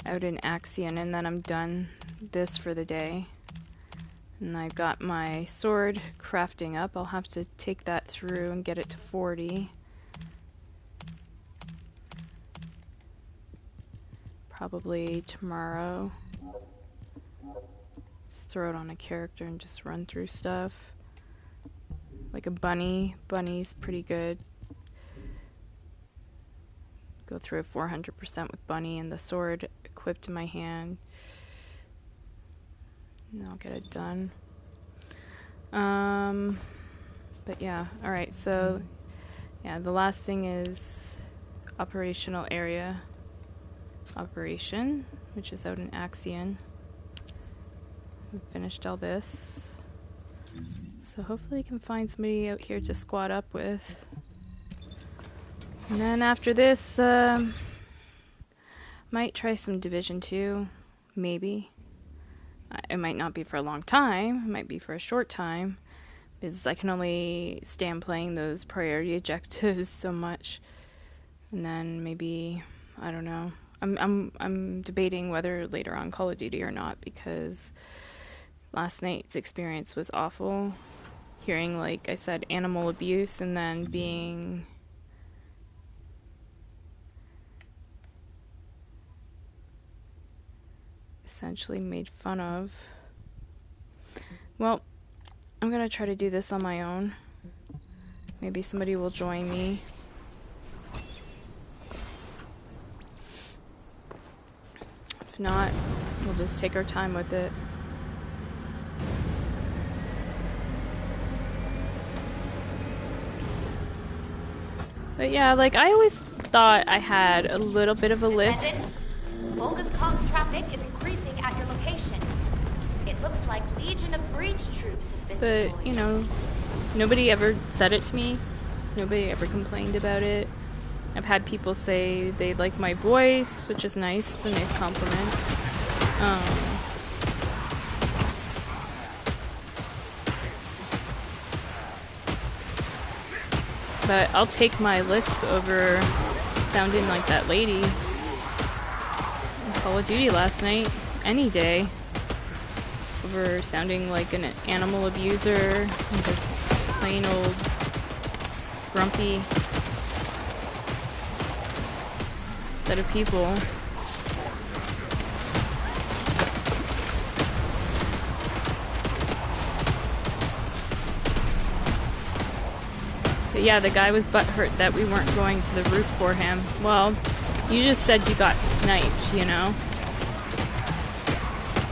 in Axion, and then I'm done this for the day. And I've got my sword crafting up. I'll have to take that through and get it to 40. Probably tomorrow. Just throw it on a character and just run through stuff. like a bunny. Bunny's pretty good. Go through a 400% with bunny and the sword equipped in my hand. And I'll get it done. But yeah, alright, so yeah, the last thing is operational area operation, which is out in Axion. We've finished all this. So hopefully I can find somebody out here to squad up with. And then after this, might try some Division 2, maybe. It might not be for a long time, it might be for a short time, because I can only stand playing those priority objectives so much. And then maybe, I don't know. I'm debating whether later on Call of Duty or not, because last night's experience was awful. Hearing, like I said, animal abuse and then being essentially made fun of. Well, I'm gonna try to do this on my own. Maybe somebody will join me. If not, we'll just take our time with it. But yeah, like I always thought I had a little bit of a list. Descendant, Volga's comms traffic is increasing at your location. It looks like Legion of Breach troops have been But, deployed. you know, nobody ever said it to me. Nobody ever complained about it. I've had people say they like my voice, which is nice. It's a nice compliment. But I'll take my lisp over sounding like that lady in Call of Duty last night, any day. Over sounding like an animal abuser and just plain old grumpy set of people. But yeah, the guy was butthurt that we weren't going to the roof for him. Well, you just said you got sniped, you know?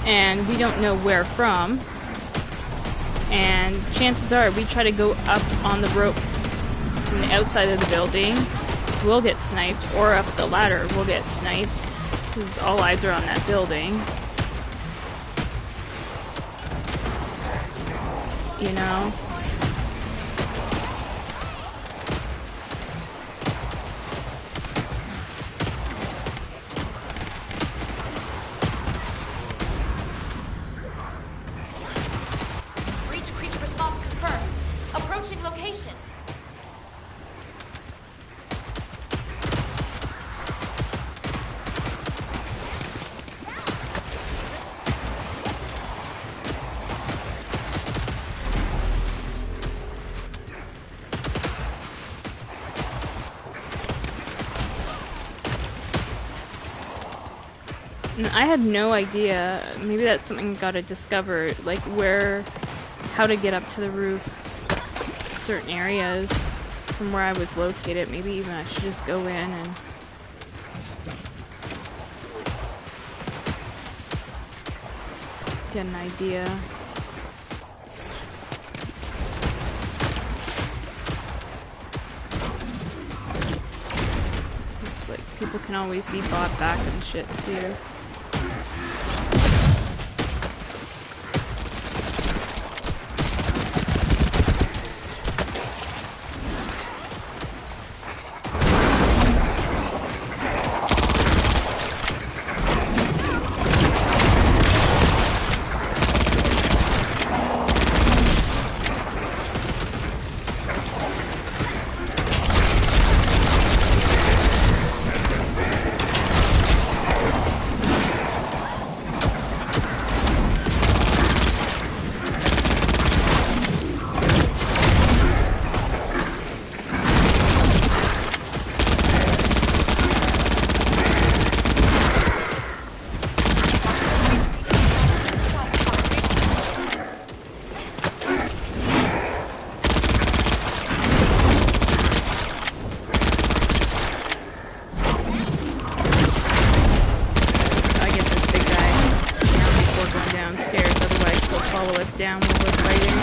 And we don't know where from. And chances are we try to go up on the rope from the outside of the building, we'll get sniped, or up the ladder, we'll get sniped, because all eyes are on that building. You know? Breach response confirmed. Approaching location. And I had no idea, maybe that's something I gotta discover, like how to get up to the roof in certain areas from where I was located. Maybe even I should just go in and get an idea. It's like people can always be bought back and shit too. down while we're fighting.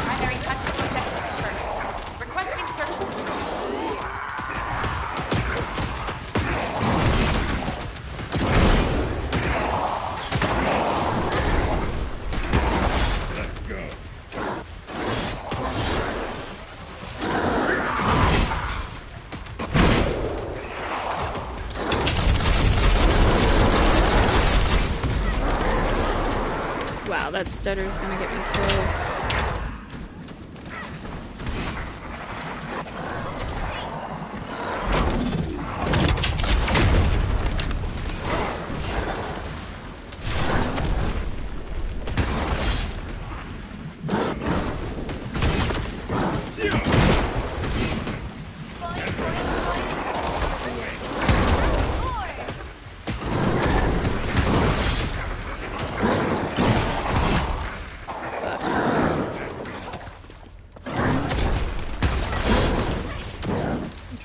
Primary tactical objective confirmed. Requesting search and destroy. Wow, that stutter's gonna get me killed.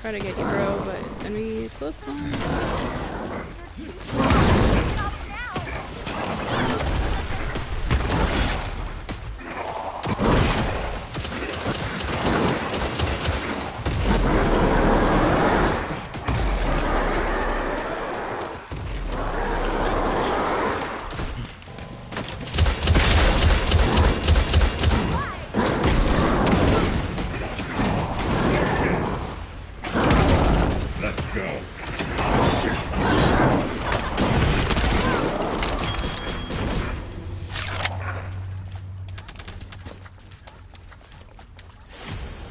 Try to get you, bro, but it's gonna be a close one.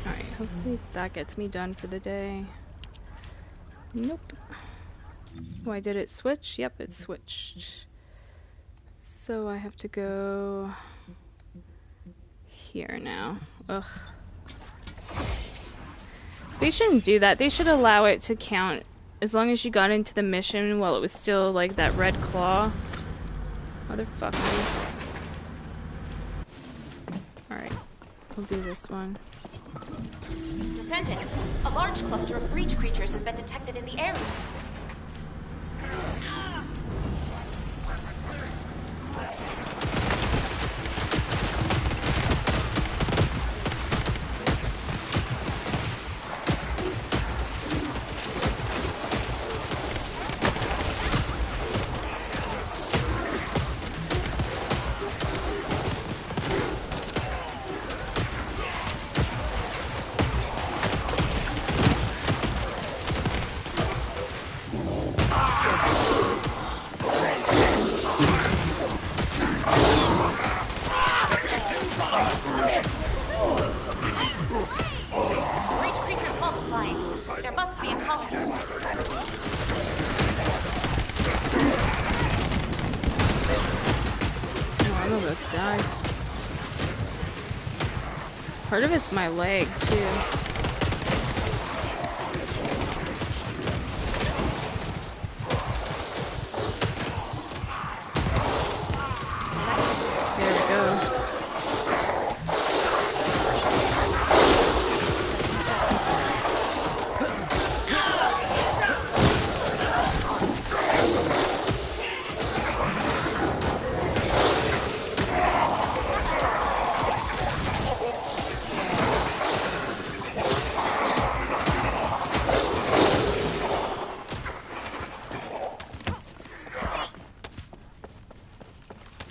Alright, hopefully that gets me done for the day. Nope. Why did it switch? Yep, it switched. So I have to go here now. Ugh. They shouldn't do that. They should allow it to count as long as you got into the mission while it was still like that red claw. Motherfucker. Alright, we'll do this one. Descendant, a large cluster of breach creatures has been detected in the area. Breach creatures multiplying. There must be a colony. Oh, I'm about to die. Part of it's my leg, too. There we go.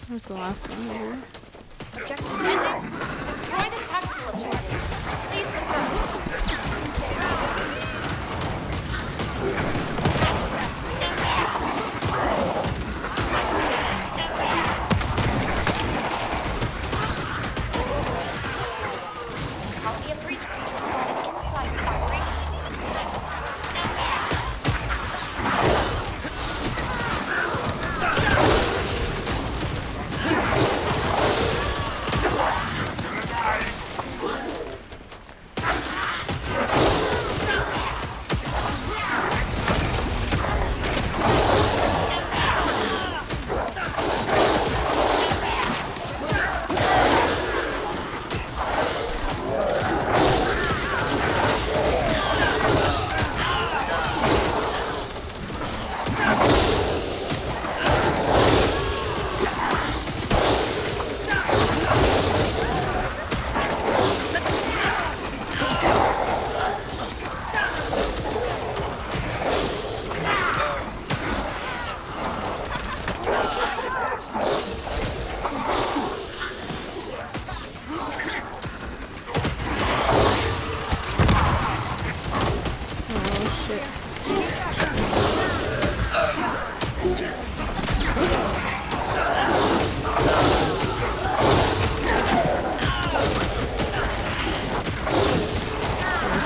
Where's the last one over here? Objective ended. Destroy this tactical objective. Please confirm. Colony of breach creatures spotted inside the operations.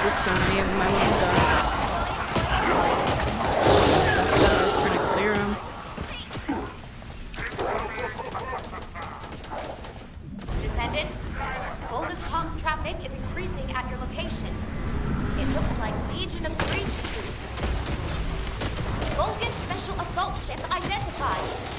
just so many of them I wouldn't have got. I was trying to clear them. Descendant, bogus comms traffic is increasing at your location. It looks like Legion of Breach troops. Bogus special assault ship identified.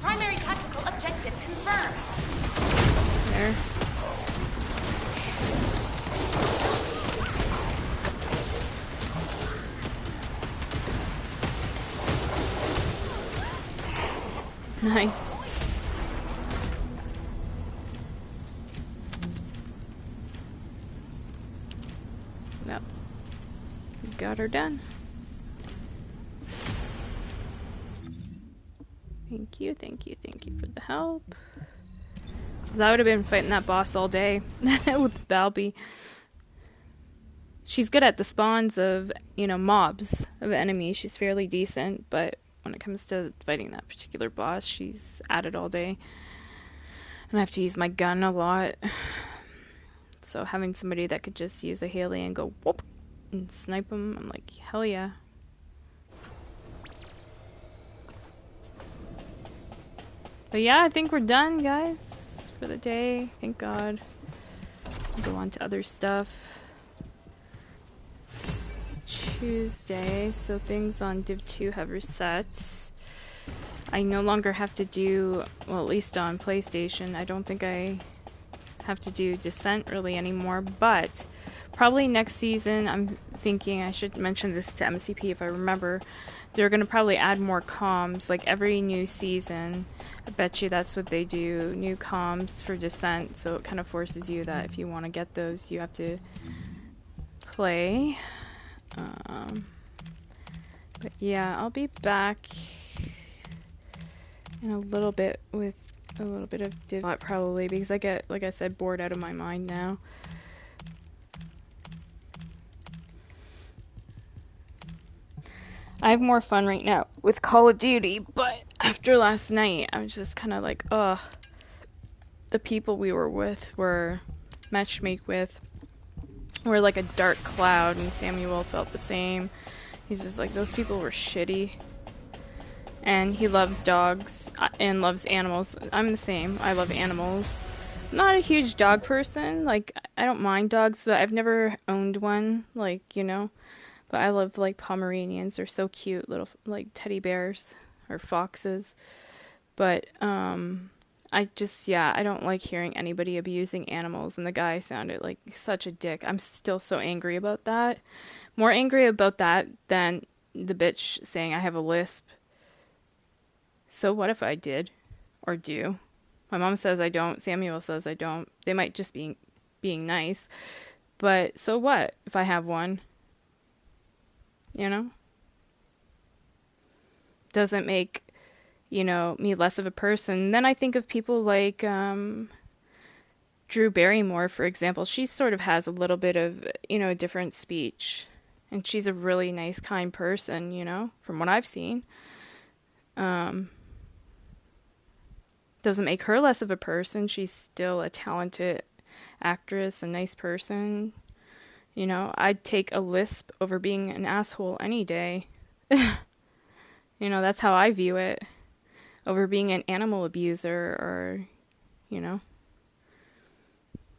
Primary tactical objective confirmed. There. Nice. Yep. Got her done. Thank you, thank you, thank you for the help. Because I would have been fighting that boss all day with Balby. She's good at the spawns of, mobs of enemies. She's fairly decent, but when it comes to fighting that particular boss, she's at it all day. And I have to use my gun a lot. So having somebody that could just use a Haley and go whoop and snipe them, I'm like, hell yeah. But yeah, I think we're done, guys, for the day. Thank God. I'll go on to other stuff. It's Tuesday, so things on Div 2 have reset. I no longer have to do, well, at least on PlayStation, I don't think I have to do Descent really anymore, but probably next season, I'm thinking I should mention this to MCP if I remember. They're going to probably add more comms, like every new season. I bet you that's what they do, new comms for Descent, so it kind of forces you that if you want to get those, you have to play. But yeah, I'll be back in a little bit with a little bit of Div probably, because I get, like I said, bored out of my mind now. I have more fun right now with Call of Duty, but after last night, I was just kind of like, ugh. The people we were with were matchmake with were like a dark cloud, and Samuel felt the same. He's just like, those people were shitty. And he loves dogs and loves animals. I'm the same. I love animals. I'm not a huge dog person. Like, I don't mind dogs, but I've never owned one. Like, But I love, like, Pomeranians. They're so cute, little, like, teddy bears or foxes. But, I just, yeah, I don't like hearing anybody abusing animals. And the guy sounded like such a dick. I'm still so angry about that. More angry about that than the bitch saying I have a lisp. So what if I did or do? My mom says I don't. Samuel says I don't. They might just be being nice. But so what if I have one? Doesn't make, me less of a person. Then I think of people like Drew Barrymore, for example. She sort of has a little bit of, a different speech. And she's a really nice, kind person, from what I've seen. Doesn't make her less of a person. She's still a talented actress, a nice person. I'd take a lisp over being an asshole any day. That's how I view it. Over being an animal abuser or,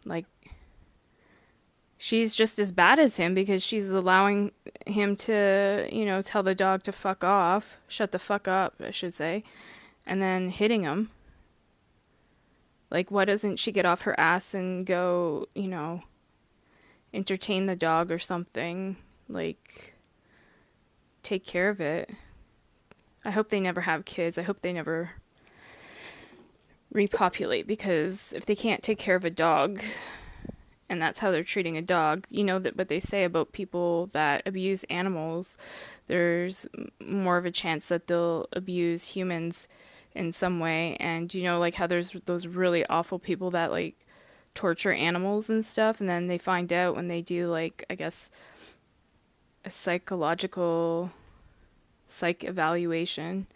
like, she's just as bad as him because she's allowing him to, tell the dog to fuck off, shut the fuck up, I should say, and then hitting him. Like, why doesn't she get off her ass and go, entertain the dog or something? Like, take care of it. I hope they never have kids. I hope they never repopulate, because if they can't take care of a dog and that's how they're treating a dog, you know that what they say about people that abuse animals, there's more of a chance that they'll abuse humans in some way. And you know, like how there's those really awful people that like torture animals and stuff, and then they find out when they do like, I guess, a psych evaluation,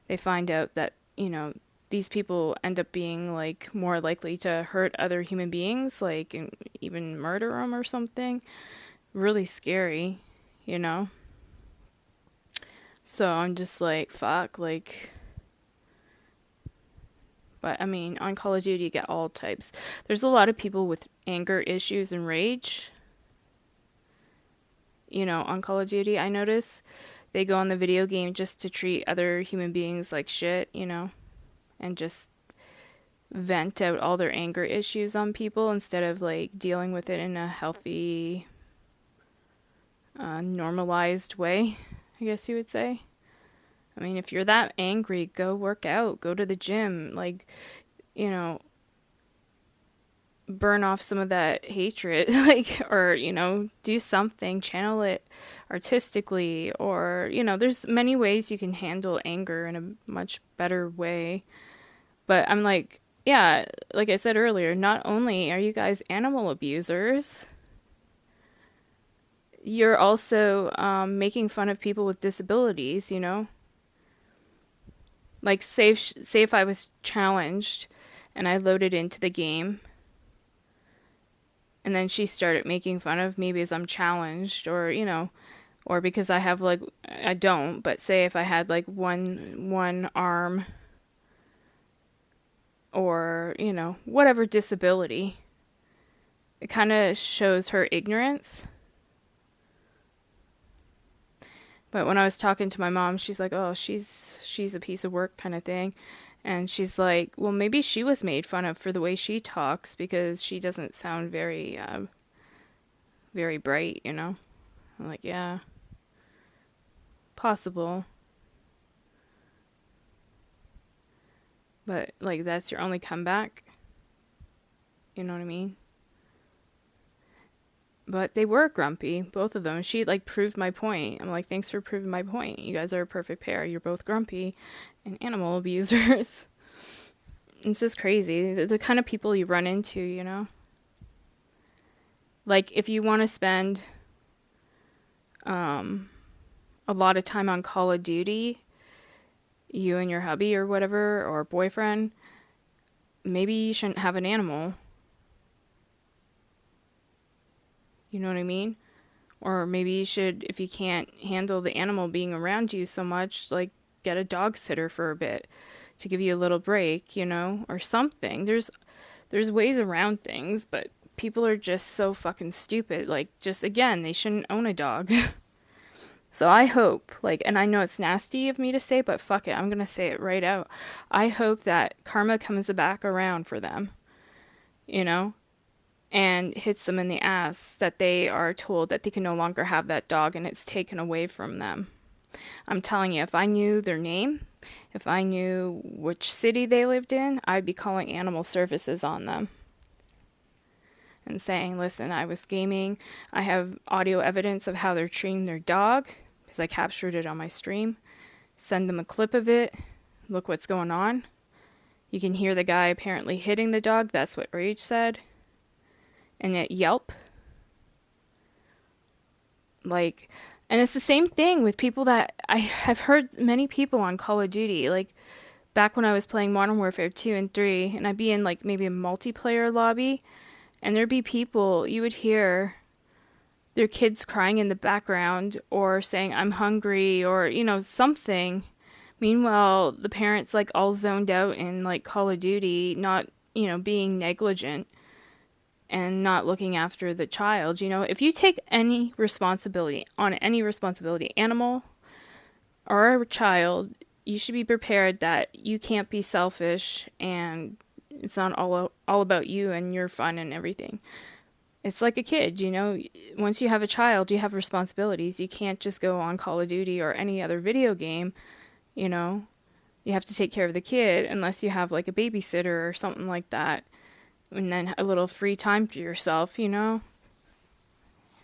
they find out that, you know, these people end up being like more likely to hurt other human beings, like, and even murder them or something. Really scary, you know? So I'm just like, fuck, like, but I mean, on Call of Duty, you get all types. There's a lot of people with anger issues and rage, you know, on Call of Duty. I notice they go on the video game just to treat other human beings like shit, you know, and just vent out all their anger issues on people instead of like dealing with it in a healthy, normalized way, I guess you would say. I mean, if you're that angry, go work out, go to the gym, like, you know, burn off some of that hatred, like, or, you know, do something, channel it artistically, or, you know, there's many ways you can handle anger in a much better way. But I'm like, yeah, like I said earlier, not only are you guys animal abusers, you're also making fun of people with disabilities, you know? Like, say if I was challenged and I loaded into the game, and then she started making fun of me because I'm challenged, or, you know, or because I have like, I don't, but say if I had like one arm, or, you know, whatever disability, it kind of shows her ignorance. But when I was talking to my mom, she's like, "Oh, she's a piece of work," kind of thing. And she's like, "Well, maybe she was made fun of for the way she talks because she doesn't sound very bright, you know?" I'm like, "Yeah, possible. But like that's your only comeback." You know what I mean? But they were grumpy, both of them. She like proved my point. I'm like, "Thanks for proving my point. You guys are a perfect pair. You're both grumpy and animal abusers." It's just crazy. The kind of people you run into, you know? Like, if you want to spend um, a lot of time on Call of Duty, you and your hubby or whatever, or boyfriend, maybe you shouldn't have an animal. You know what I mean? Or maybe you should, if you can't handle the animal being around you so much, like, get a dog sitter for a bit to give you a little break, you know, or something. There's ways around things, but people are just so fucking stupid. Like, just again, they shouldn't own a dog. So I hope, like, and I know it's nasty of me to say, but fuck it, I'm gonna say it right out. I hope that karma comes back around for them, you know, and hits them in the ass, that they are told that they can no longer have that dog and it's taken away from them. I'm telling you, if I knew their name, if I knew which city they lived in, I'd be calling animal services on them and saying, "Listen, I was gaming. I have audio evidence of how they're treating their dog because I captured it on my stream. Send them a clip of it. Look what's going on." You can hear the guy apparently hitting the dog. That's what Rage said. And at Yelp, like, and it's the same thing with people that I have heard many people on Call of Duty, like back when I was playing Modern Warfare 2 and 3, and I'd be in like maybe a multiplayer lobby, and there'd be people, you would hear their kids crying in the background or saying, "I'm hungry," or, you know, something. Meanwhile, the parents like all zoned out in like Call of Duty, not, you know, being negligent and not looking after the child. You know, if you take any responsibility on any responsibility, animal or a child, you should be prepared that you can't be selfish and it's not all about you and your fun and everything. It's like a kid, you know, once you have a child, you have responsibilities. You can't just go on Call of Duty or any other video game, you know, you have to take care of the kid unless you have like a babysitter or something like that. And then a little free time to yourself, you know?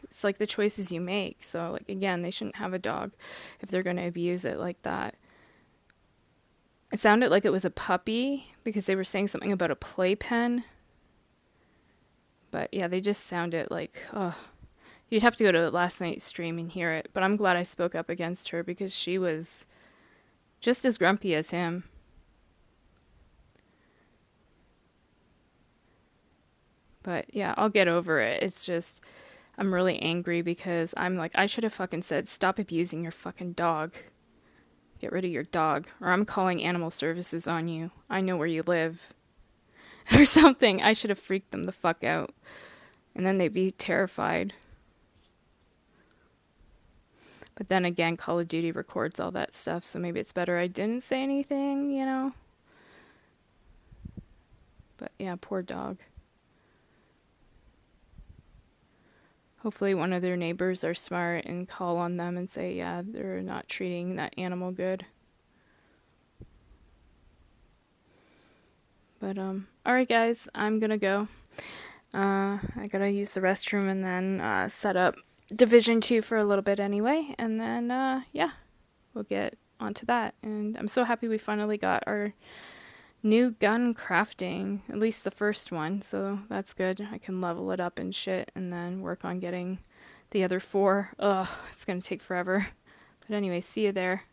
It's like the choices you make. So, like, again, they shouldn't have a dog if they're going to abuse it like that. It sounded like it was a puppy because they were saying something about a playpen. But yeah, they just sounded like, oh, you'd have to go to last night's stream and hear it. But I'm glad I spoke up against her because she was just as grumpy as him. But yeah, I'll get over it. It's just, I'm really angry because I'm like, I should have fucking said, stop abusing your fucking dog. Get rid of your dog. Or I'm calling animal services on you. I know where you live. Or something. I should have freaked them the fuck out. And then they'd be terrified. But then again, Call of Duty records all that stuff, so maybe it's better I didn't say anything, you know? But yeah, poor dog. Hopefully one of their neighbors are smart and call on them and say, yeah, they're not treating that animal good. But, alright guys, I'm gonna go. I gotta use the restroom and then set up Division 2 for a little bit anyway. And then, yeah, we'll get onto that. And I'm so happy we finally got our new gun crafting, at least the first one, so that's good. I can level it up and shit and then work on getting the other 4. Ugh, it's gonna take forever. But anyway, see you there.